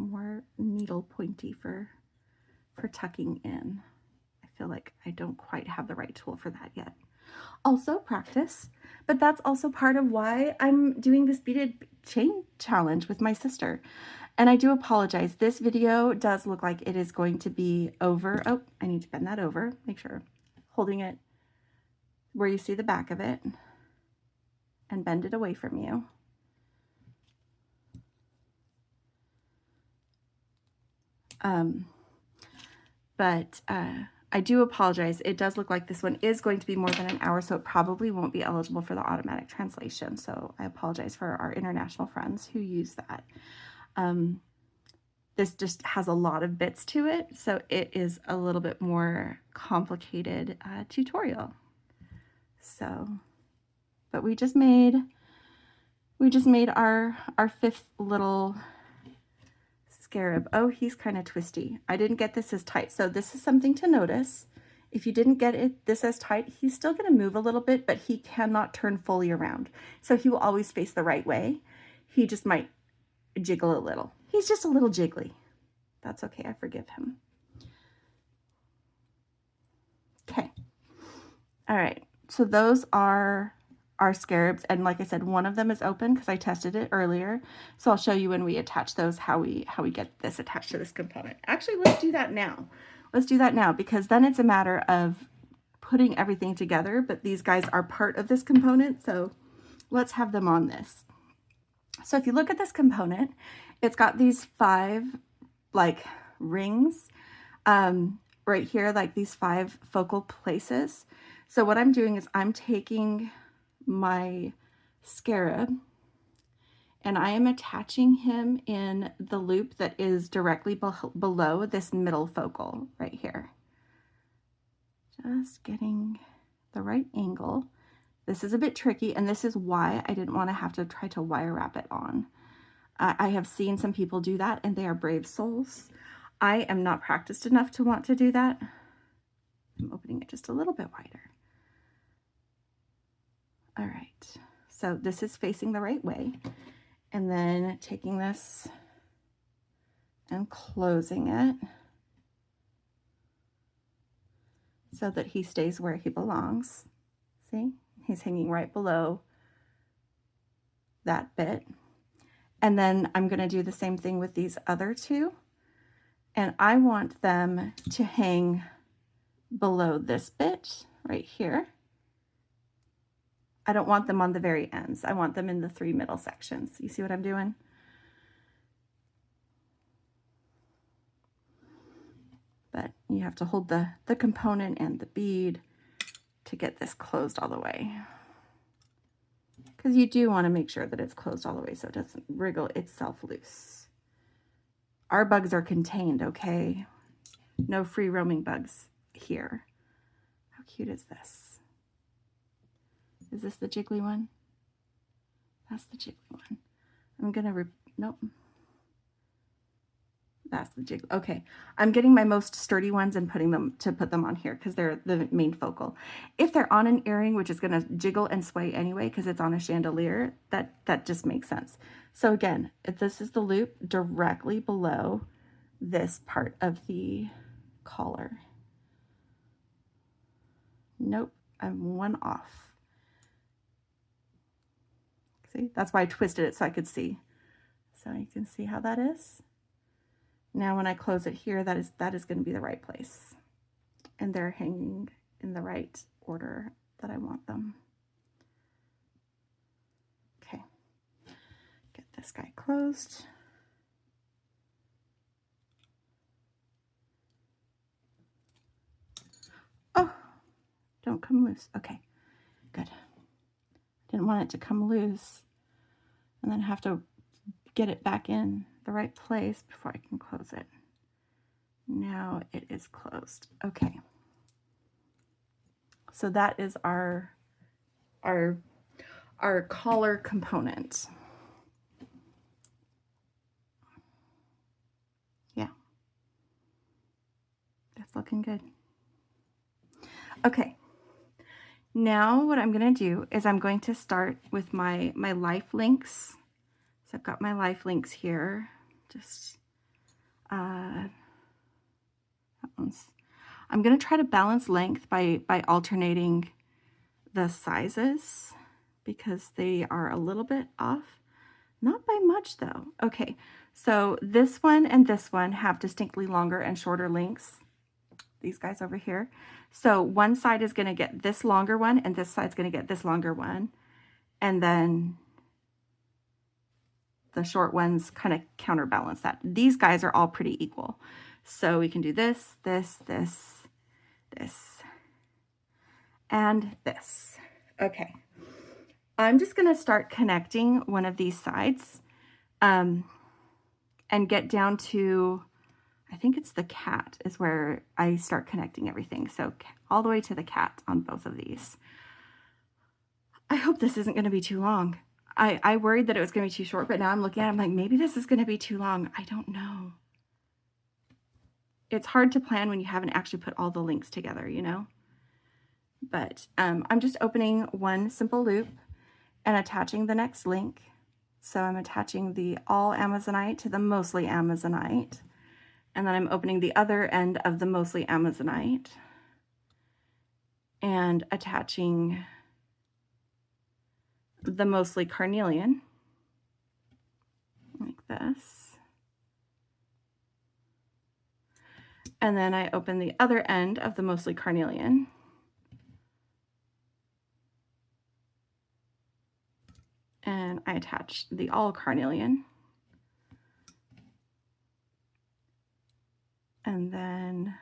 needle pointy for tucking in. I feel like I don't quite have the right tool for that yet. Also practice, but that's also part of why I'm doing this beaded chain challenge with my sister. And I do apologize. This video does look like it is going to be over. Oh, I need to bend that over. Make sure holding it where you see the back of it and bend it away from you. I do apologize. It does look like this one is going to be more than an hour, so it probably won't be eligible for the automatic translation. So I apologize for our international friends who use that. This just has a lot of bits to it, so it is a little bit more complicated tutorial. So, but we just made our fifth little scarab. Oh, he's kind of twisty. I didn't get this as tight. So this is something to notice. If you didn't get this as tight, he's still going to move a little bit, but he cannot turn fully around. So he will always face the right way. He just might jiggle a little. He's just a little jiggly. That's okay. I forgive him. Okay. All right. So those are our scarabs, and like I said, one of them is open because I tested it earlier. So I'll show you when we attach those how we get this attached to this component. Actually, let's do that now. Let's do that now, because then it's a matter of putting everything together, but these guys are part of this component, so let's have them on this. So if you look at this component, it's got these 5 like rings right here, like these 5 focal places. So what I'm doing is I'm taking my scarab and I am attaching him in the loop that is directly below this middle focal right here. Just getting the right angle. This is a bit tricky, and this is why I didn't want to have to try to wire wrap it on. I have seen some people do that, and they are brave souls. I am not practiced enough to want to do that. I'm opening it just a little bit wider. All right, so this is facing the right way, and then taking this and closing it so that he stays where he belongs. See, He's hanging right below that bit. And then I'm going to do the same thing with these other two. And I want them to hang below this bit right here. I don't want them on the very ends. I want them in the 3 middle sections. You see what I'm doing? But you have to hold the component and the bead to get this closed all the way. Because you do want to make sure that it's closed all the way so it doesn't wriggle itself loose. Our bugs are contained, okay? No free roaming bugs here. How cute is this? Is this the jiggly one? That's the jiggly one. I'm gonna, nope. That's the jiggly, okay. I'm getting my most sturdy ones and put them on here because they're the main focal. If they're on an earring, which is gonna jiggle and sway anyway because it's on a chandelier, that just makes sense. So again, if this is the loop directly below this part of the collar. Nope, I'm one off. See, that's why I twisted it so I could see. So you can see how that is. Now when I close it here, that is going to be the right place. And they're hanging in the right order that I want them. Okay, get this guy closed. Oh, don't come loose. Okay, good. Didn't want it to come loose and then have to get it back in the right place before I can close it. Now it is closed. Okay. So that is our collar component. Yeah. That's looking good. Okay. Now what I'm going to do is I'm going to start with my life links. So I've got my life links here. Just that one's. I'm going to try to balance length by alternating the sizes because they are a little bit off. Not by much though. Okay, so this one and this one have distinctly longer and shorter links. These guys over here. So one side is going to get this longer one and this side's going to get this longer one. And then the short ones kind of counterbalance that. These guys are all pretty equal. So we can do this, this, this, this, and this. Okay. I'm just going to start connecting one of these sides and get down to, I think it's the cat is where I start connecting everything. So all the way to the cat on both of these. I hope this isn't going to be too long. I worried that it was going to be too short, but now I'm looking at it, I'm like, maybe this is going to be too long. I don't know. It's hard to plan when you haven't actually put all the links together, you know? But I'm just opening one simple loop and attaching the next link. So I'm attaching the all Amazonite to the mostly Amazonite. And then I'm opening the other end of the mostly Amazonite and attaching the mostly carnelian like this. And then I open the other end of the mostly carnelian. And I attach the all carnelian. And then,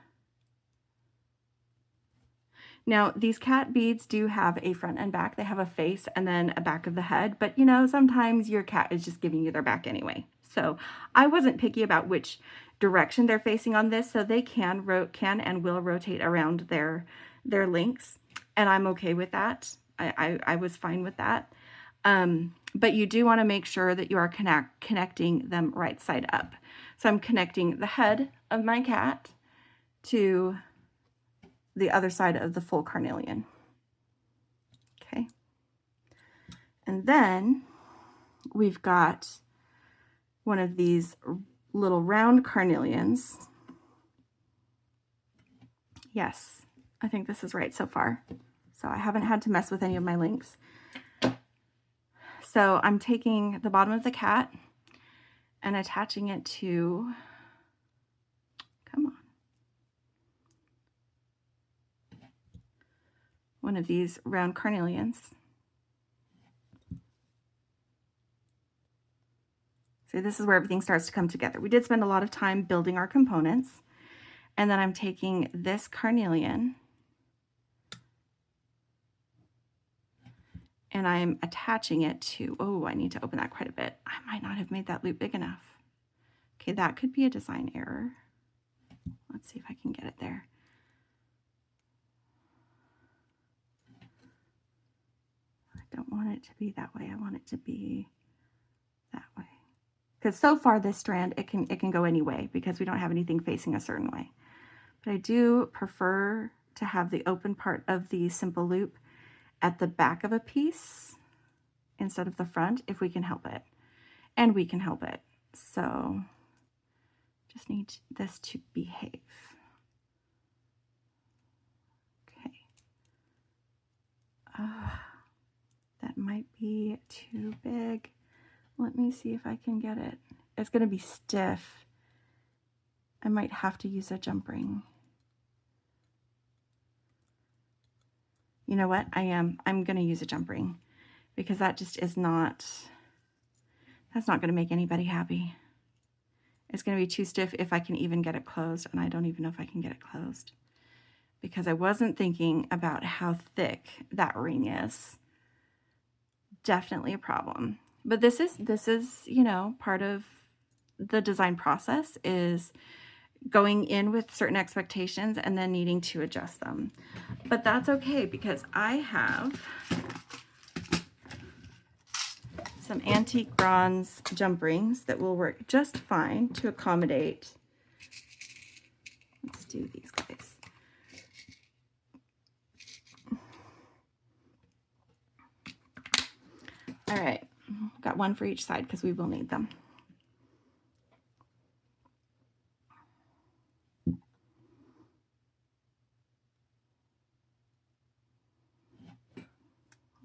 now these cat beads do have a front and back. They have a face and then a back of the head, but you know, sometimes your cat is just giving you their back anyway. So I wasn't picky about which direction they're facing on this, so they can and will rotate around their links, and I'm okay with that. I was fine with that. But you do want to make sure that you are connecting them right side up. So I'm connecting the head of my cat to the other side of the full carnelian. Okay. And then we've got one of these little round carnelians. Yes, I think this is right so far. So I haven't had to mess with any of my links. So I'm taking the bottom of the cat and attaching it to, come on, one of these round carnelians. So this is where everything starts to come together. We did spend a lot of time building our components. And then I'm taking this carnelian and I'm attaching it to, oh, I need to open that quite a bit. I might not have made that loop big enough. Okay, that could be a design error. Let's see if I can get it there. I don't want it to be that way. I want it to be that way. Because so far this strand, it can go any way because we don't have anything facing a certain way. But I do prefer to have the open part of the simple loop at the back of a piece instead of the front if we can help it. And we can help it. So just need this to behave. Okay. That might be too big. Let me see if I can get it. It's going to be stiff. I might have to use a jump ring. You know what? I'm going to use a jump ring because that just is not, that's not going to make anybody happy. It's going to be too stiff if I can even get it closed, and I don't even know if I can get it closed because I wasn't thinking about how thick that ring is. Definitely a problem. But this is, you know, part of the design process is going in with certain expectations and then needing to adjust them. But that's okay because I have some antique bronze jump rings that will work just fine to accommodate. Let's do these guys. All right, got one for each side because we will need them.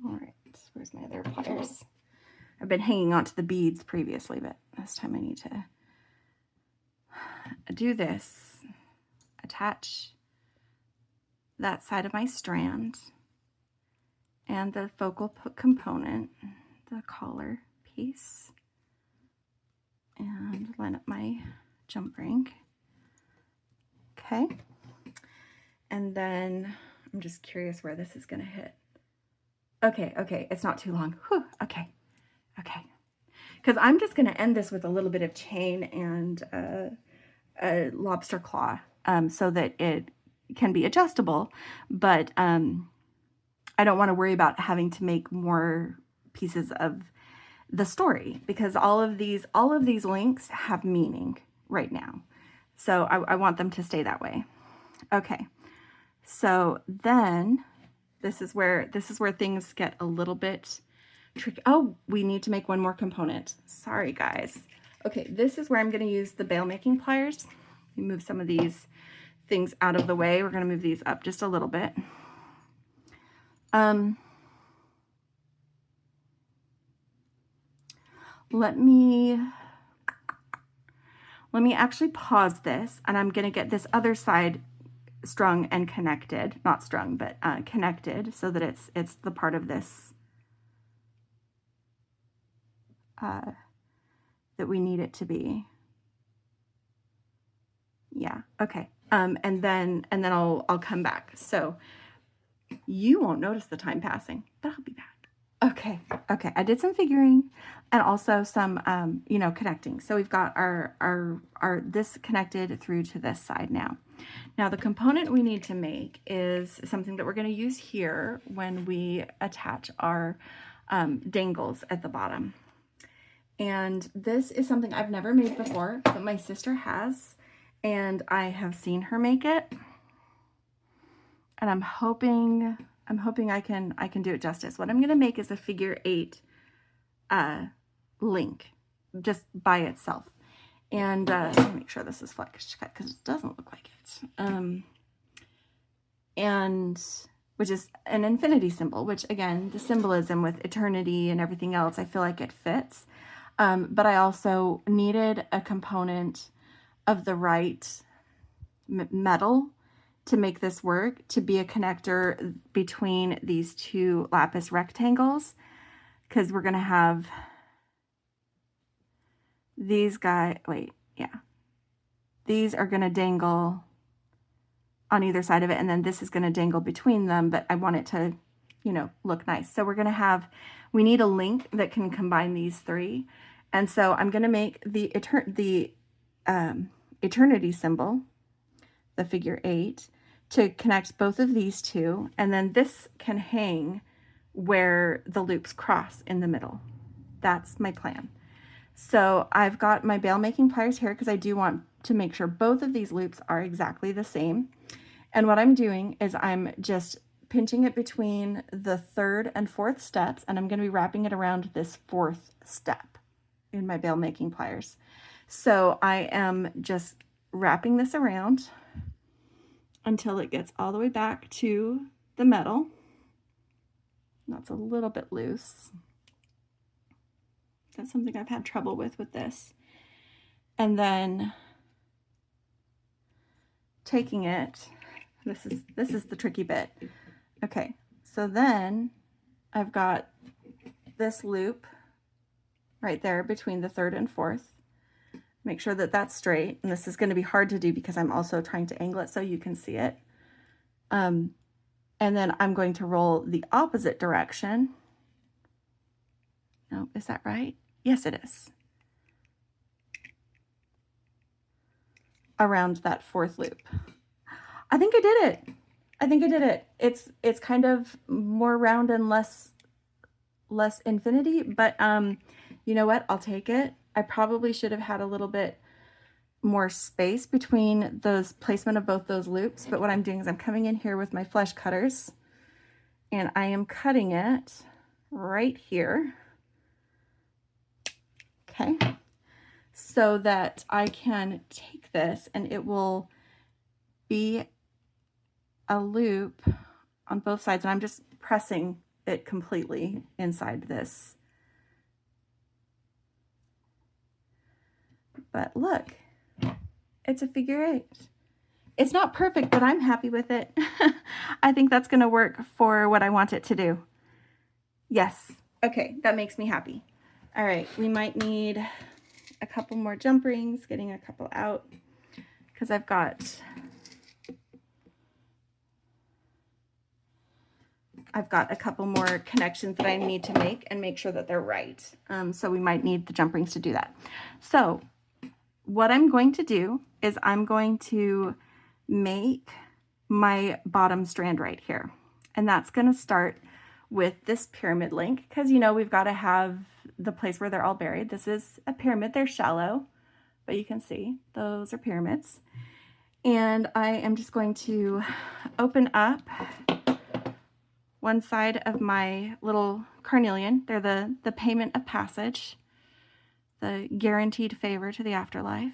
All right, where's my other pliers? I've been hanging on to the beads previously, but this time I need to do this. Attach that side of my strand and the focal component, the collar piece, and line up my jump ring. Okay. And then I'm just curious where this is going to hit. Okay, it's not too long. Whew, okay. Because I'm just going to end this with a little bit of chain and a lobster claw so that it can be adjustable, but I don't want to worry about having to make more pieces of the story because all of these links have meaning right now. So I want them to stay that way. Okay. So then this is where things get a little bit tricky. Oh, we need to make one more component. Sorry, guys. Okay, this is where I'm going to use the bail making pliers. We move some of these things out of the way. We're going to move these up just a little bit. Let me actually pause this, and I'm going to get this other side strung and connected, not strung, but connected so that it's the part of this that we need it to be. Yeah, okay. And then I'll come back. So you won't notice the time passing, but I'll be back. Okay. I did some figuring and also some, connecting. So we've got our this connected through to this side now. Now the component we need to make is something that we're going to use here when we attach our dangles at the bottom. And this is something I've never made before, but my sister has, and I have seen her make it. And I'm hoping I can do it justice. What I'm going to make is a figure 8 link just by itself. And let me make sure this is flex cut because it doesn't look like it. And which is an infinity symbol, which again, the symbolism with eternity and everything else, I feel like it fits. But I also needed a component of the right metal to make this work, to be a connector between these two lapis rectangles, because we're going to have these these are going to dangle on either side of it, and then this is going to dangle between them, but I want it to, you know, look nice. So we're going to have, we need a link that can combine these three. And so I'm going to make the eternity symbol, the figure 8, to connect both of these two, and then this can hang where the loops cross in the middle. That's my plan. So I've got my bail making pliers here because I do want to make sure both of these loops are exactly the same. And what I'm doing is I'm just pinching it between the 3rd and 4th steps, and I'm going to be wrapping it around this 4th step in my bail making pliers. So I am just wrapping this around until it gets all the way back to the metal. That's a little bit loose. That's something I've had trouble with this. And then taking it, this is the tricky bit. Okay, so then I've got this loop right there between the 3rd and 4th. Make sure that that's straight, and this is going to be hard to do because I'm also trying to angle it so you can see it. And then I'm going to roll the opposite direction. No, is that right? Yes, it is. Around that 4th loop. I think I did it. I think I did it. It's kind of more round and less infinity, but you know what? I'll take it. I probably should have had a little bit more space between those placement of both those loops, but what I'm doing is I'm coming in here with my flesh cutters and I am cutting it right here. Okay, so that I can take this and it will be a loop on both sides, and I'm just pressing it completely inside this. But look, it's a figure 8. It's not perfect, but I'm happy with it. I think that's going to work for what I want it to do. Yes, okay, that makes me happy. All right, we might need a couple more jump rings, getting a couple out, because I've got a couple more connections that I need to make and make sure that they're right. So we might need the jump rings to do that. So what I'm going to do is I'm going to make my bottom strand right here. And that's going to start with this pyramid link, because you know we've got to have the place where they're all buried. This is a pyramid. They're shallow, but you can see those are pyramids. And I am just going to open up one side of my little carnelian. They're the payment of passage, the guaranteed favor to the afterlife.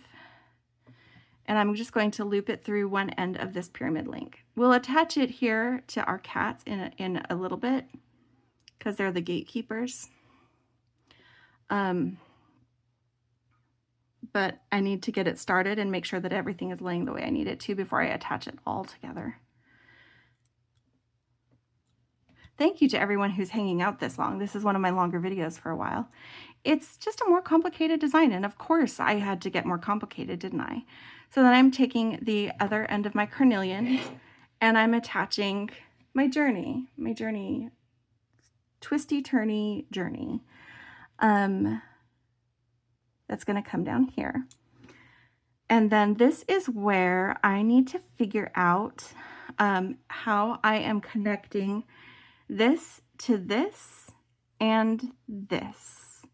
And I'm just going to loop it through one end of this pyramid link. We'll attach it here to our cats in a little bit, because they're the gatekeepers. But I need to get it started and make sure that everything is laying the way I need it to before I attach it all together. Thank you to everyone who's hanging out this long. This is one of my longer videos for a while. It's just a more complicated design, and of course I had to get more complicated, didn't I? So then I'm taking the other end of my carnelian and I'm attaching my journey, twisty turny journey. That's going to come down here. And then this is where I need to figure out how I am connecting this to this and this.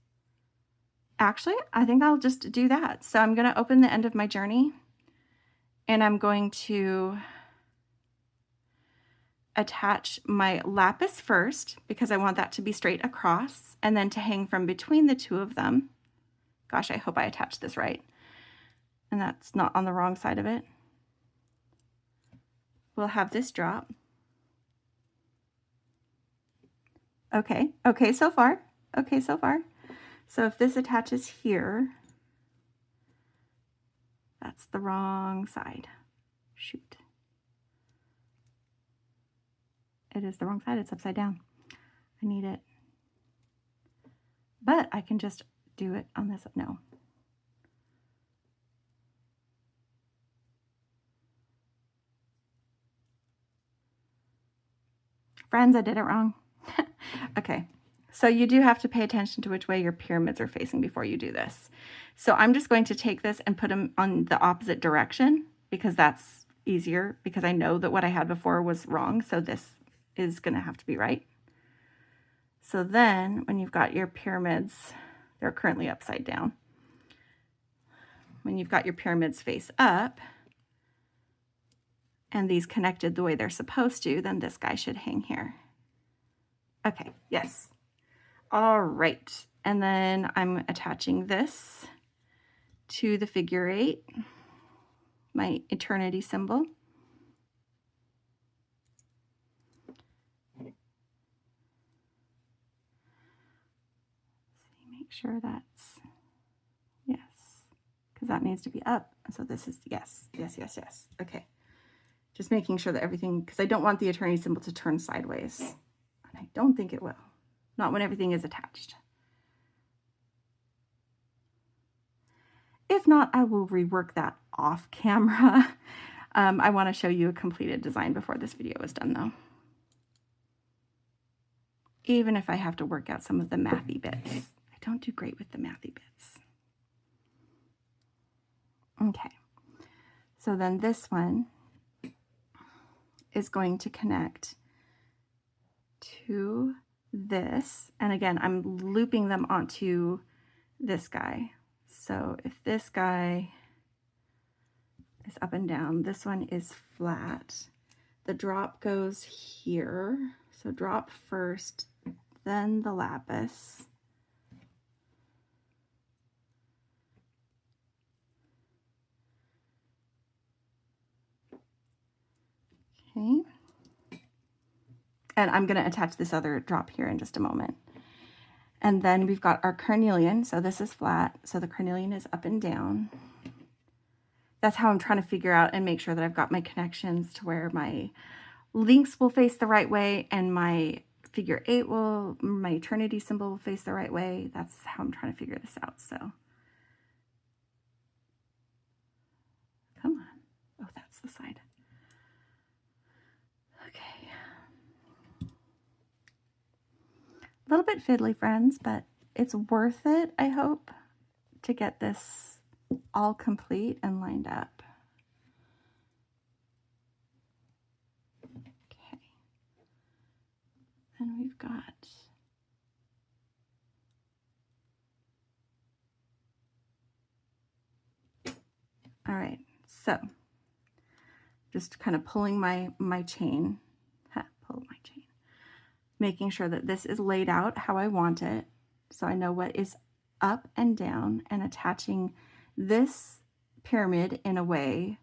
Actually, I think I'll just do that. So I'm going to open the end of my journey and I'm going to attach my lapis first, because I want that to be straight across, and then to hang from between the two of them. Gosh, I hope I attached this right. And that's not on the wrong side of it. We'll have this drop. Okay, okay so far. Okay so far. So if this attaches here, that's the wrong side. Shoot. It is the wrong side, it's upside down. I need it. But I can just do it on this, no. Friends, I did it wrong. Okay, so you do have to pay attention to which way your pyramids are facing before you do this. So I'm just going to take this and put them on the opposite direction because that's easier, because I know that what I had before was wrong, so this is gonna have to be right. So then when you've got your pyramids, they're currently upside down. When you've got your pyramids face up and these connected the way they're supposed to, then this guy should hang here. Okay, yes. All right, and then I'm attaching this to the figure 8, my eternity symbol. Make sure that's yes, because that needs to be up. So this is yes, yes, yes, yes. Okay, just making sure that everything, because I don't want the eternity symbol to turn sideways, and I don't think it will. Not when everything is attached. If not, I will rework that off camera. I want to show you a completed design before this video is done though. Even if I have to work out some of the mathy bits. I don't do great with the mathy bits. Okay, so then this one is going to connect to this, and again I'm looping them onto this guy. So if this guy is up and down, this one is flat, the drop goes here, so drop first, then the lapis, okay, and I'm going to attach this other drop here in just a moment. And then we've got our carnelian. So this is flat. So the carnelian is up and down. That's how I'm trying to figure out and make sure that I've got my connections to where my links will face the right way and my figure 8 will, my eternity symbol will face the right way. That's how I'm trying to figure this out. So come on. Oh, that's the side. Okay. A little bit fiddly, friends, but it's worth it, I hope, to get this all complete and lined up. Okay. And we've got all right, so just kind of pulling my chain, pull my chain, making sure that this is laid out how I want it, so I know what is up and down, and attaching this pyramid in a way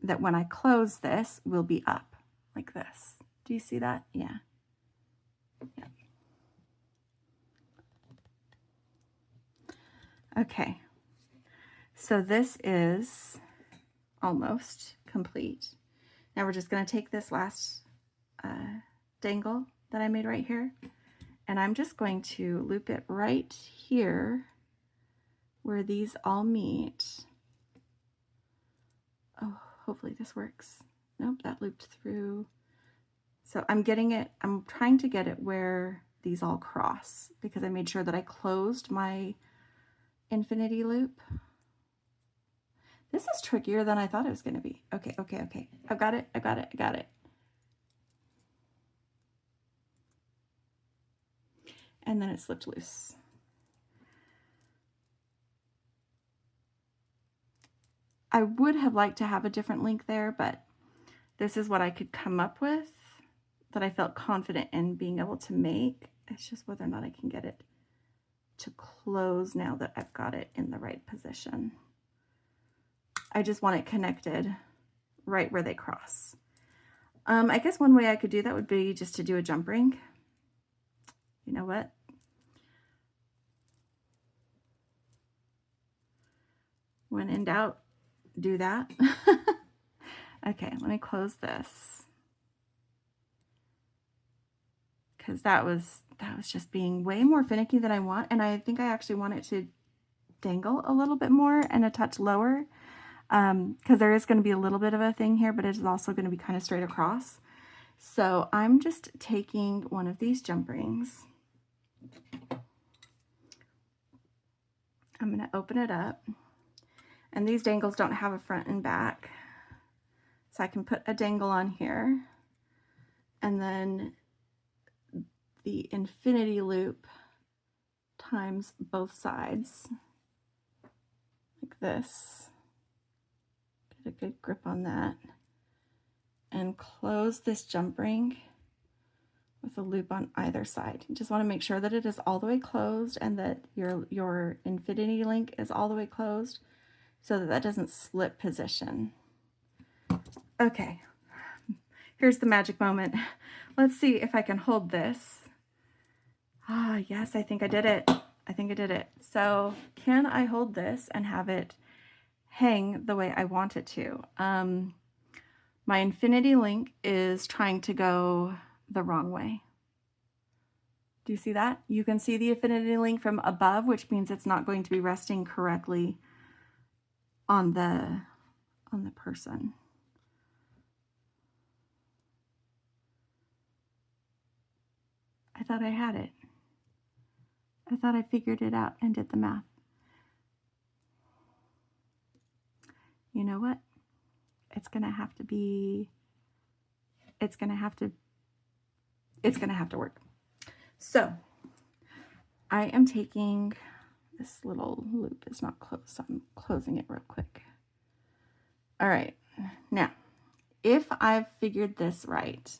that when I close this will be up like this. Do you see that? Yeah. Yeah. Okay, so this is almost complete. Now we're just going to take this last dangle that I made right here, and I'm just going to loop it right here where these all meet. Oh, hopefully this works. Nope, that looped through. So I'm getting it, I'm trying to get it where these all cross, because I made sure that I closed my infinity loop. This is trickier than I thought it was going to be. Okay, okay, okay. I've got it, I got it, I got it. And then it slipped loose. I would have liked to have a different link there, but this is what I could come up with that I felt confident in being able to make. It's just whether or not I can get it to close now that I've got it in the right position. I just want it connected right where they cross. I guess one way I could do that would be just to do a jump ring. You know what? When in doubt, do that. Okay, let me close this. Because that was just being way more finicky than I want. And I think I actually want it to dangle a little bit more and a touch lower. Because there is going to be a little bit of a thing here, but it is also going to be kind of straight across. So I'm just taking one of these jump rings. I'm going to open it up. And these dangles don't have a front and back. So I can put a dangle on here. And then the infinity loop times both sides. Like this. Get a good grip on that. And close this jump ring with a loop on either side. You just want to make sure that it is all the way closed and that your infinity link is all the way closed so that that doesn't slip position. Okay, here's the magic moment. Let's see if I can hold this. Ah, yes, I think I did it. I think I did it. So can I hold this and have it hang the way I want it to? My infinity link is trying to go the wrong way. Do you see that? You can see the infinity link from above, which means it's not going to be resting correctly on the person. I thought I had it. I thought I figured it out and did the math. You know what? It's gonna have to work. So I am taking this little loop is not closed, so I'm closing it real quick. All right, now if I've figured this right,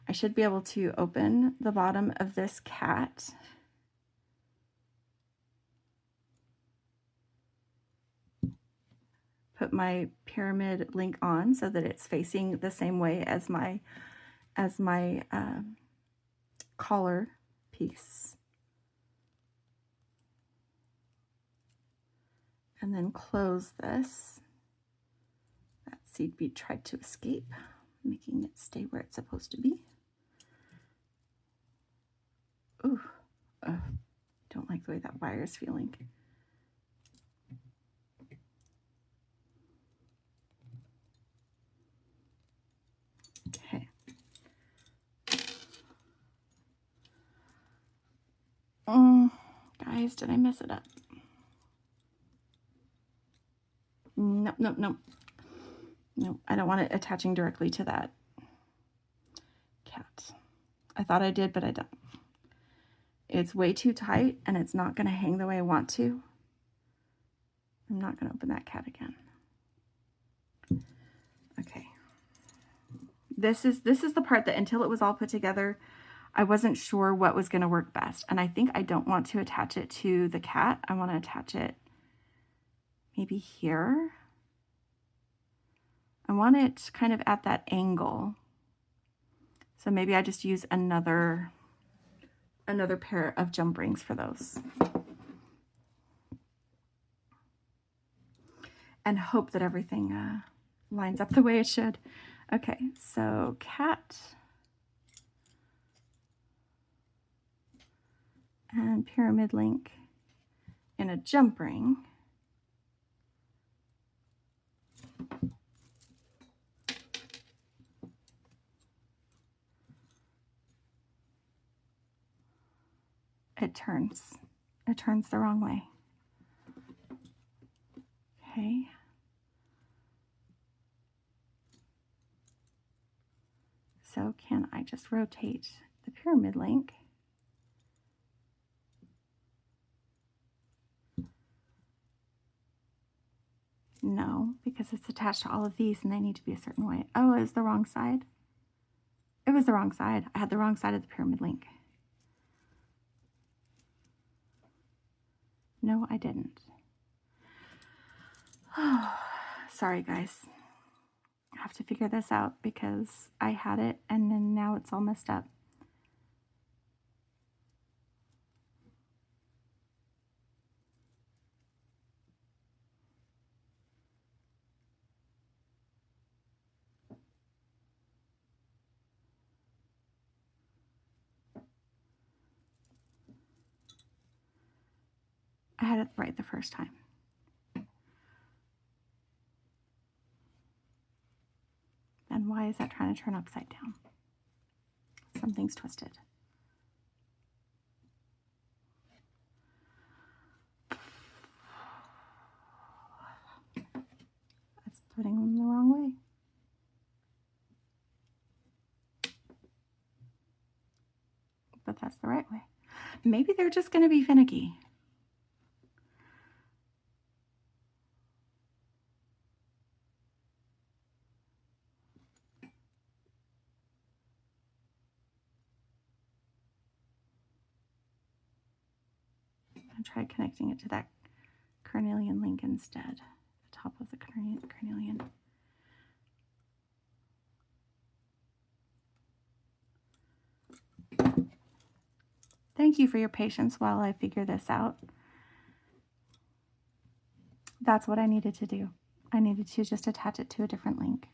I should be able to open the bottom of this cat. Put my pyramid link on so that it's facing the same way as my collar piece. And then close this. That seed bead tried to escape, making it stay where it's supposed to be. Ooh, don't like the way that wire is feeling. Okay. Guys, did I mess it up? Nope, nope, nope. Nope, I don't want it attaching directly to that cat. I thought I did, but I don't. It's way too tight and it's not going to hang the way I want to. I'm not going to open that cat again. Okay. This is the part that until it was all put together, I wasn't sure what was going to work best. And I think I don't want to attach it to the cat. I want to attach it maybe here. I want it kind of at that angle. So maybe I just use another pair of jump rings for those. And hope that everything lines up the way it should. Okay, so cat and pyramid link in a jump ring. It turns the wrong way. Okay. So can I just rotate the pyramid link? No, because it's attached to all of these and they need to be a certain way. Oh, it was the wrong side? It was the wrong side. I had the wrong side of the pyramid link. No, I didn't. Oh, sorry, guys. I have to figure this out because I had it and then now it's all messed up. I had it right the first time. And why is that trying to turn upside down? Something's twisted. That's putting them the wrong way. But that's the right way. Maybe they're just going to be finicky. I tried connecting it to that carnelian link instead, the top of the carnelian. Thank you for your patience while I figure this out. That's what I needed to do. I needed to just attach it to a different link.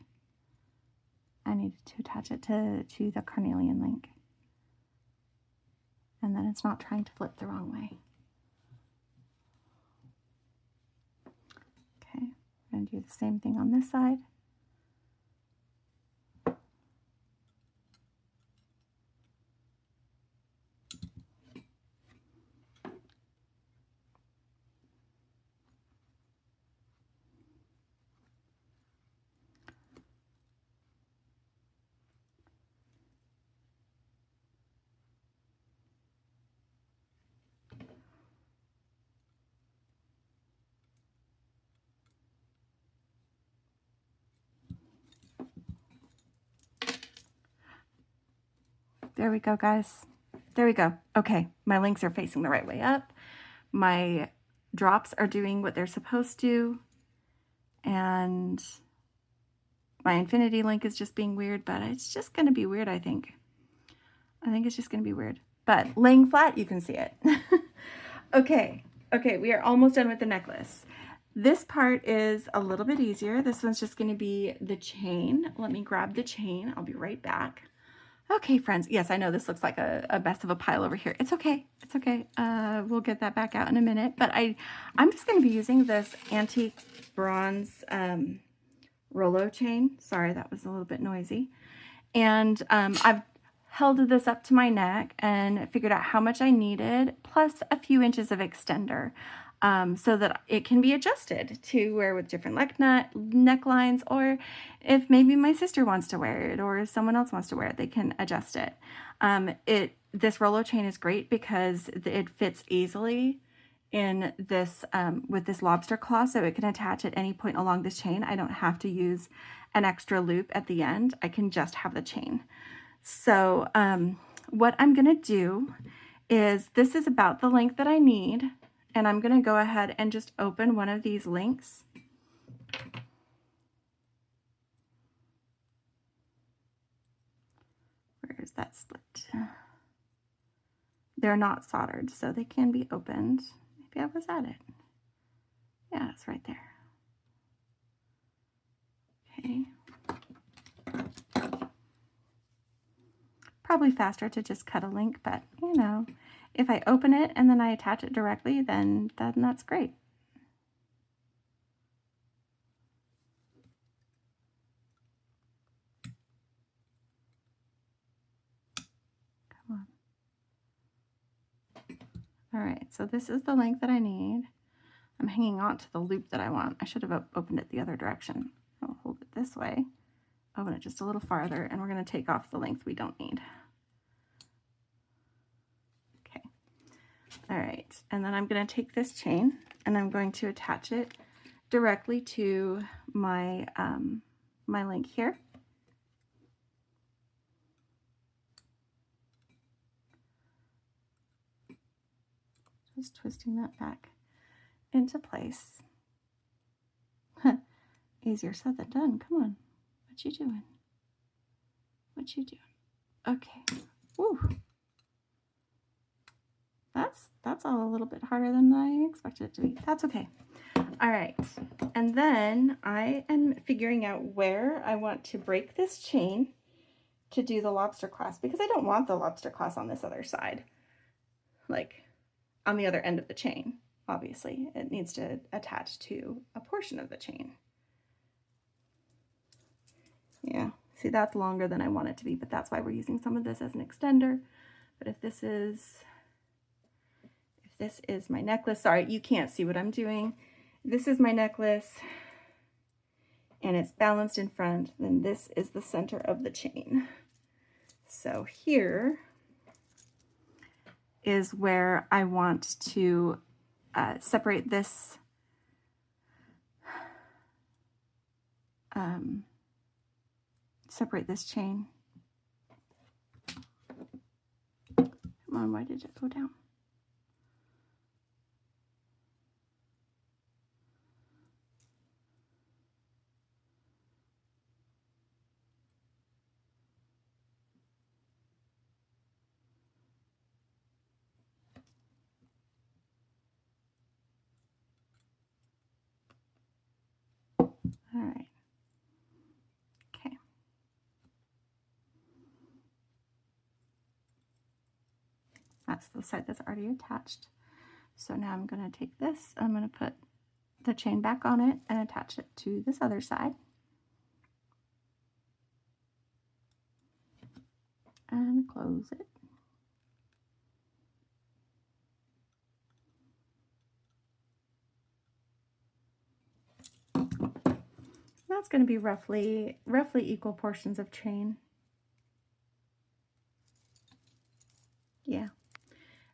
I needed to attach it to the carnelian link. And then it's not trying to flip the wrong way. Okay, I'm going to do the same thing on this side. There we go, guys. There we go. Okay, my links are facing the right way up. My drops are doing what they're supposed to. And my infinity link is just being weird, but it's just going to be weird, I think. I think it's just going to be weird. But laying flat, you can see it. Okay, we are almost done with the necklace. This part is a little bit easier. This one's just going to be the chain. Let me grab the chain. I'll be right back. Okay, friends. Yes, I know this looks like a mess of a pile over here. It's okay. It's okay. We'll get that back out in a minute. But I'm just going to be using this antique bronze Rolo chain. Sorry, that was a little bit noisy. And I've held this up to my neck and figured out how much I needed, plus a few inches of extender. So that it can be adjusted to wear with different necklines, or if maybe my sister wants to wear it or someone else wants to wear it, they can adjust it. This Rolo chain is great because it fits easily in this with this lobster claw, so it can attach at any point along this chain. I don't have to use an extra loop at the end. I can just have the chain. So what I'm gonna do is, this is about the length that I need. And I'm going to go ahead and just open one of these links. Where is that split? They're not soldered, so they can be opened. Maybe I was at it. Yeah, it's right there. Okay. Probably faster to just cut a link, but you know, if I open it and then I attach it directly, then that's great. Come on. All right, so this is the length that I need. I'm hanging on to the loop that I want. I should have opened it the other direction. I'll hold it this way, open it just a little farther, and we're going to take off the length we don't need. All right, and then I'm going to take this chain and I'm going to attach it directly to my my link here. Just twisting that back into place. Easier said than done. Come on, what you doing? What you doing? Okay. Woo. That's all a little bit harder than I expected it to be. That's okay. All right, and then I am figuring out where I want to break this chain to do the lobster clasp, because I don't want the lobster clasp on this other side, like on the other end of the chain. obviously. It needs to attach to a portion of the chain. Yeah, see, that's longer than I want it to be, but that's why we're using some of this as an extender. But if this is my necklace, sorry, you can't see what I'm doing. This is my necklace and it's balanced in front, then this is the center of the chain. So here is where I want to separate this chain. Come on, why did it go down? All right. Okay. That's the side that's already attached. So now I'm going to take this, I'm going to put the chain back on it and attach it to this other side. And close it. That's going to be roughly equal portions of chain. Yeah.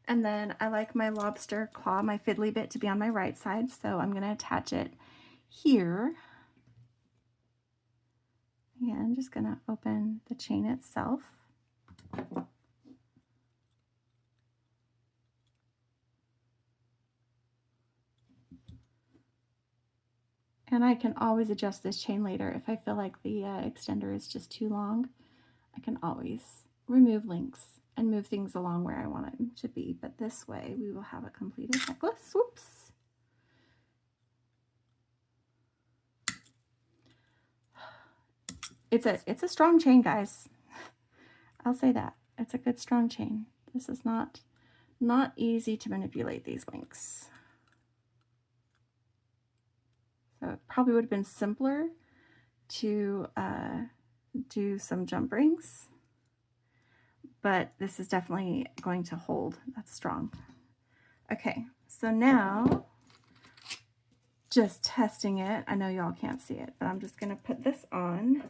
And then I like my lobster claw, my fiddly bit, to be on my right side, so I'm going to attach it here. Yeah, I'm just going to open the chain itself. And I can always adjust this chain later if I feel like the extender is just too long. I can always remove links and move things along where I want them to be. But this way we will have a completed necklace. Whoops. It's a strong chain, guys. I'll say that. It's a good strong chain. This is not easy to manipulate these links. So it probably would have been simpler to do some jump rings, but this is definitely going to hold. That's strong. Okay, so now just testing it. I know y'all can't see it, but I'm just going to put this on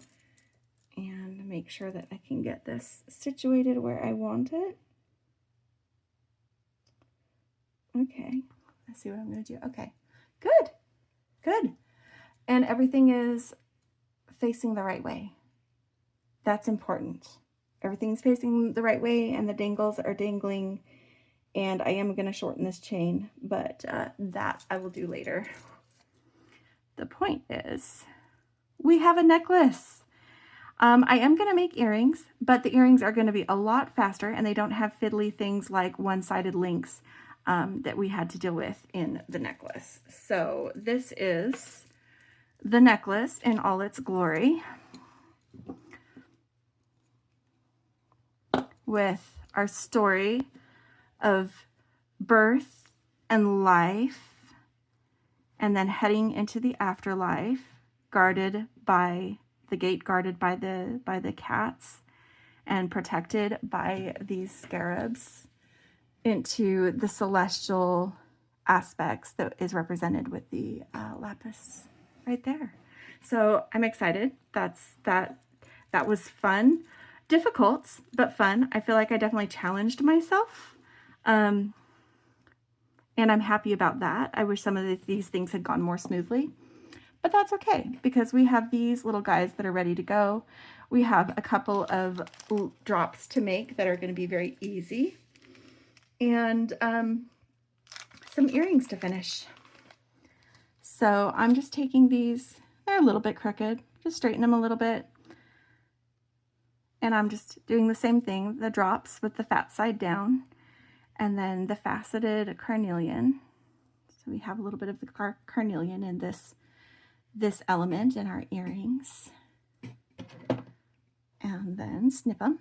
and make sure that I can get this situated where I want it. Okay, let's see what I'm going to do. Okay, good, good. And everything is facing the right way. That's important. Everything's facing the right way and the dangles are dangling, and I am going to shorten this chain, but that I will do later. The point is we have a necklace. I am going to make earrings, but the earrings are going to be a lot faster and they don't have fiddly things like one-sided links that we had to deal with in the necklace. So this is the necklace in all its glory, with our story of birth and life, and then heading into the afterlife, guarded by the gate, guarded by the cats, and protected by these scarabs into the celestial aspects that is represented with the lapis right there. So I'm excited. That was fun. Difficult, but fun. I feel like I definitely challenged myself. And I'm happy about that. I wish some of these things had gone more smoothly, but that's okay because we have these little guys that are ready to go. We have a couple of drops to make that are going to be very easy, and some earrings to finish. So I'm just taking these, they're a little bit crooked, just straighten them a little bit. And I'm just doing the same thing, the drops with the fat side down, and then the faceted carnelian. So we have a little bit of the carnelian in this element in our earrings. And then snip them.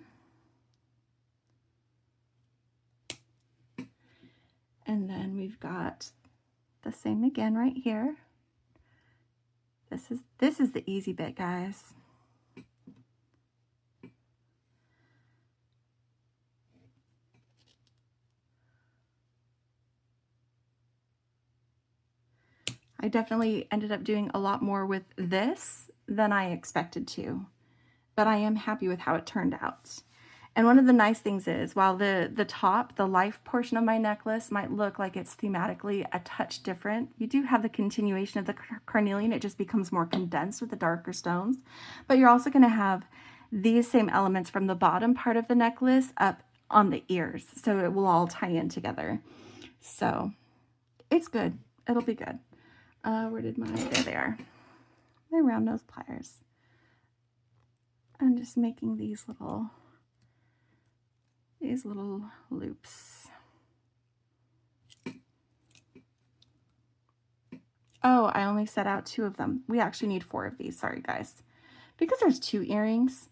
And then we've got the same again right here. This is the easy bit, guys. I definitely ended up doing a lot more with this than I expected to, but I am happy with how it turned out. And one of the nice things is, while the top, the life portion of my necklace might look like it's thematically a touch different, you do have the continuation of the carnelian. It just becomes more condensed with the darker stones. But you're also going to have these same elements from the bottom part of the necklace up on the ears. So it will all tie in together. So it's good. It'll be good. Where did my, there they are. My round nose pliers. I'm just making these little loops. Oh, I only set out 2 of them. We actually need 4 of these. Sorry, guys. Because there's 2 earrings.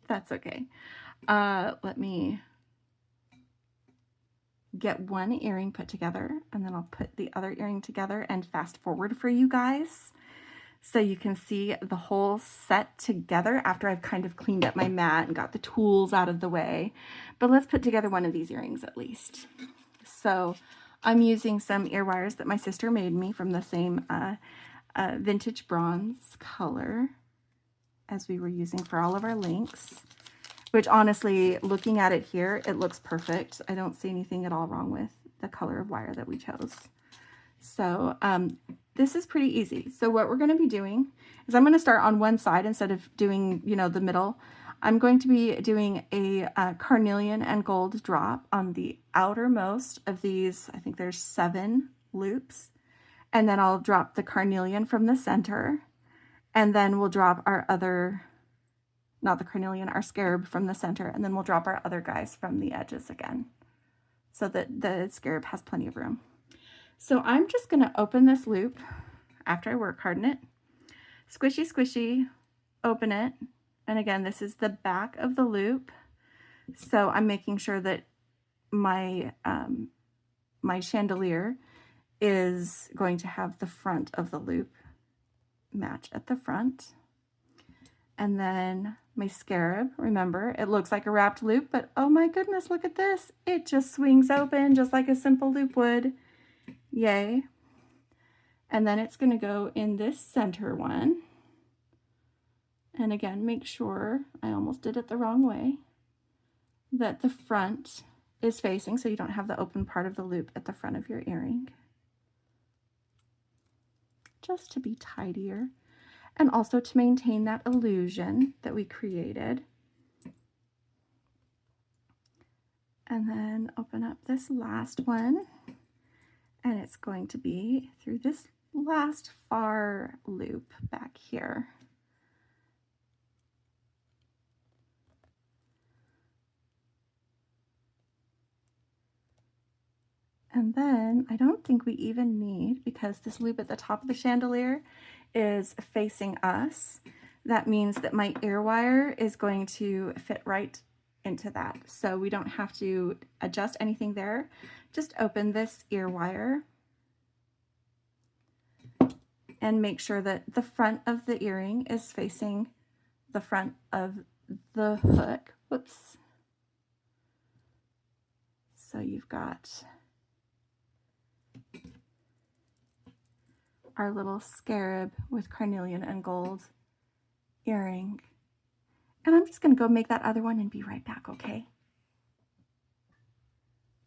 That's okay. Let me get one earring put together, and then I'll put the other earring together and fast forward for you guys, so you can see the whole set together after I've kind of cleaned up my mat and got the tools out of the way. But let's put together one of these earrings at least. So I'm using some ear wires that my sister made me from the same vintage bronze color as we were using for all of our links, which honestly, looking at it here, it looks perfect. I don't see anything at all wrong with the color of wire that we chose. So this is pretty easy. So what we're going to be doing is I'm going to start on one side instead of doing, you know, the middle. I'm going to be doing a carnelian and gold drop on the outermost of these. I think there's 7 loops. And then I'll drop the carnelian from the center. And then we'll drop our other, not the carnelian, our scarab from the center. And then we'll drop our other guys from the edges again, so that the scarab has plenty of room. So I'm just going to open this loop after I work harden it. Squishy, squishy, open it. And again, this is the back of the loop. So I'm making sure that my, my chandelier is going to have the front of the loop match at the front. And then my scarab, remember, it looks like a wrapped loop, but oh my goodness, look at this. It just swings open just like a simple loop would. Yay. And then it's going to go in this center one. And again, make sure, I almost did it the wrong way, that the front is facing so you don't have the open part of the loop at the front of your earring. Just to be tidier, and also to maintain that illusion that we created. And then open up this last one, and it's going to be through this last far loop back here. And then I don't think we even need, because this loop at the top of the chandelier is facing us, that means that my ear wire is going to fit right into that. So we don't have to adjust anything there. Just open this ear wire and make sure that the front of the earring is facing the front of the hook. Whoops. So you've got our little scarab with carnelian and gold earring. And I'm just going to go make that other one and be right back, okay?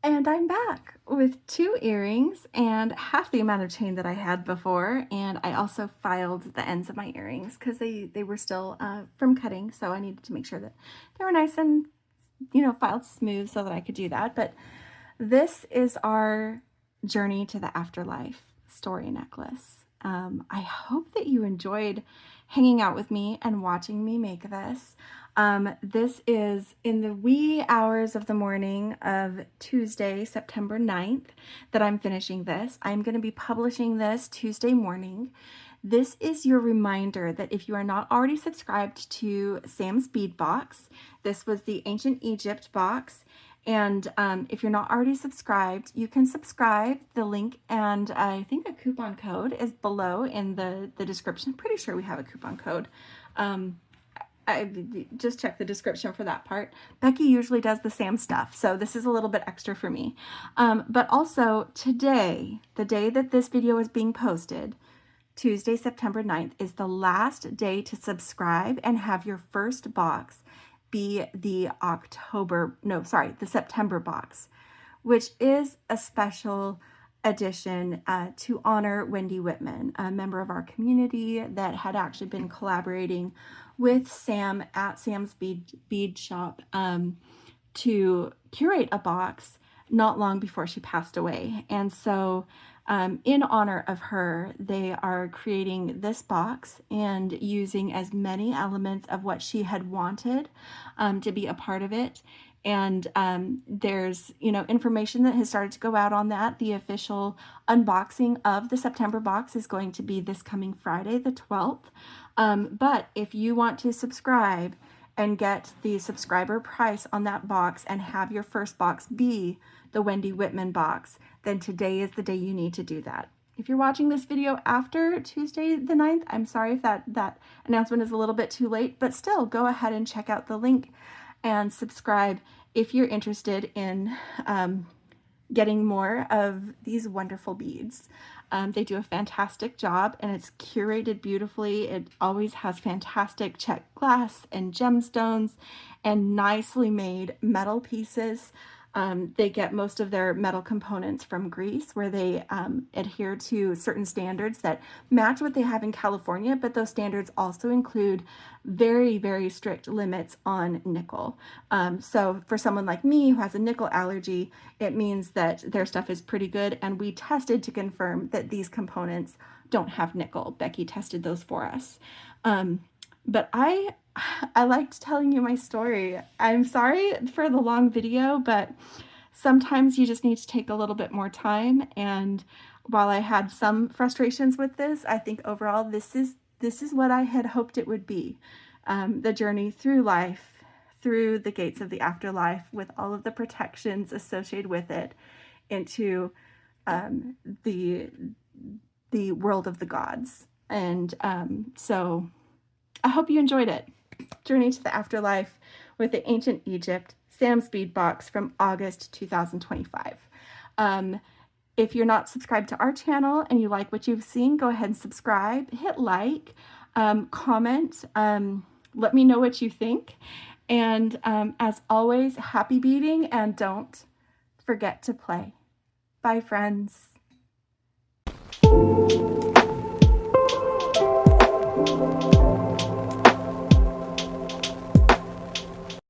And I'm back with 2 earrings and half the amount of chain that I had before. And I also filed the ends of my earrings because they were still from cutting. So I needed to make sure that they were nice and, you know, filed smooth so that I could do that. But this is our Journey to the Afterlife story necklace. I hope that you enjoyed hanging out with me and watching me make this. This is in the wee hours of the morning of Tuesday, September 9th, that I'm finishing this. I'm going to be publishing this Tuesday morning. This is your reminder that if you are not already subscribed to Sam's Bead Box, this was the Ancient Egypt box, And if you're not already subscribed, you can subscribe. The link and I think a coupon code is below in the description. I'm pretty sure we have a coupon code. I just check the description for that part. Becky usually does the Sam stuff, so this is a little bit extra for me. But also today, the day that this video is being posted, Tuesday, September 9th, is the last day to subscribe and have your first box be the September box, which is a special edition to honor Wendy Whitman, a member of our community that had actually been collaborating with Sam at Sam's Bead Shop to curate a box not long before she passed away. And so in honor of her, they are creating this box and using as many elements of what she had wanted to be a part of it. And there's, information that has started to go out on that. The official unboxing of the September box is going to be this coming Friday, the 12th. But if you want to subscribe and get the subscriber price on that box and have your first box be the Wendy Whitman box, then today is the day you need to do that. If you're watching this video after Tuesday the 9th, I'm sorry if that announcement is a little bit too late, but still go ahead and check out the link and subscribe if you're interested in getting more of these wonderful beads. They do a fantastic job and it's curated beautifully. It always has fantastic Czech glass and gemstones and nicely made metal pieces. They get most of their metal components from Greece, where they adhere to certain standards that match what they have in California, but those standards also include very, very strict limits on nickel. So for someone like me who has a nickel allergy, it means that their stuff is pretty good, and we tested to confirm that these components don't have nickel. Becky tested those for us. But I liked telling you my story. I'm sorry for the long video, but sometimes you just need to take a little bit more time. And while I had some frustrations with this, I think overall this is what I had hoped it would be. The journey through life, through the gates of the afterlife, with all of the protections associated with it, into the world of the gods. And so I hope you enjoyed it. Journey to the Afterlife with the Ancient Egypt, Sam's Bead Box from August 2025. If you're not subscribed to our channel and you like what you've seen, go ahead and subscribe, hit like, comment, let me know what you think. And as always, happy beading, and don't forget to play. Bye, friends.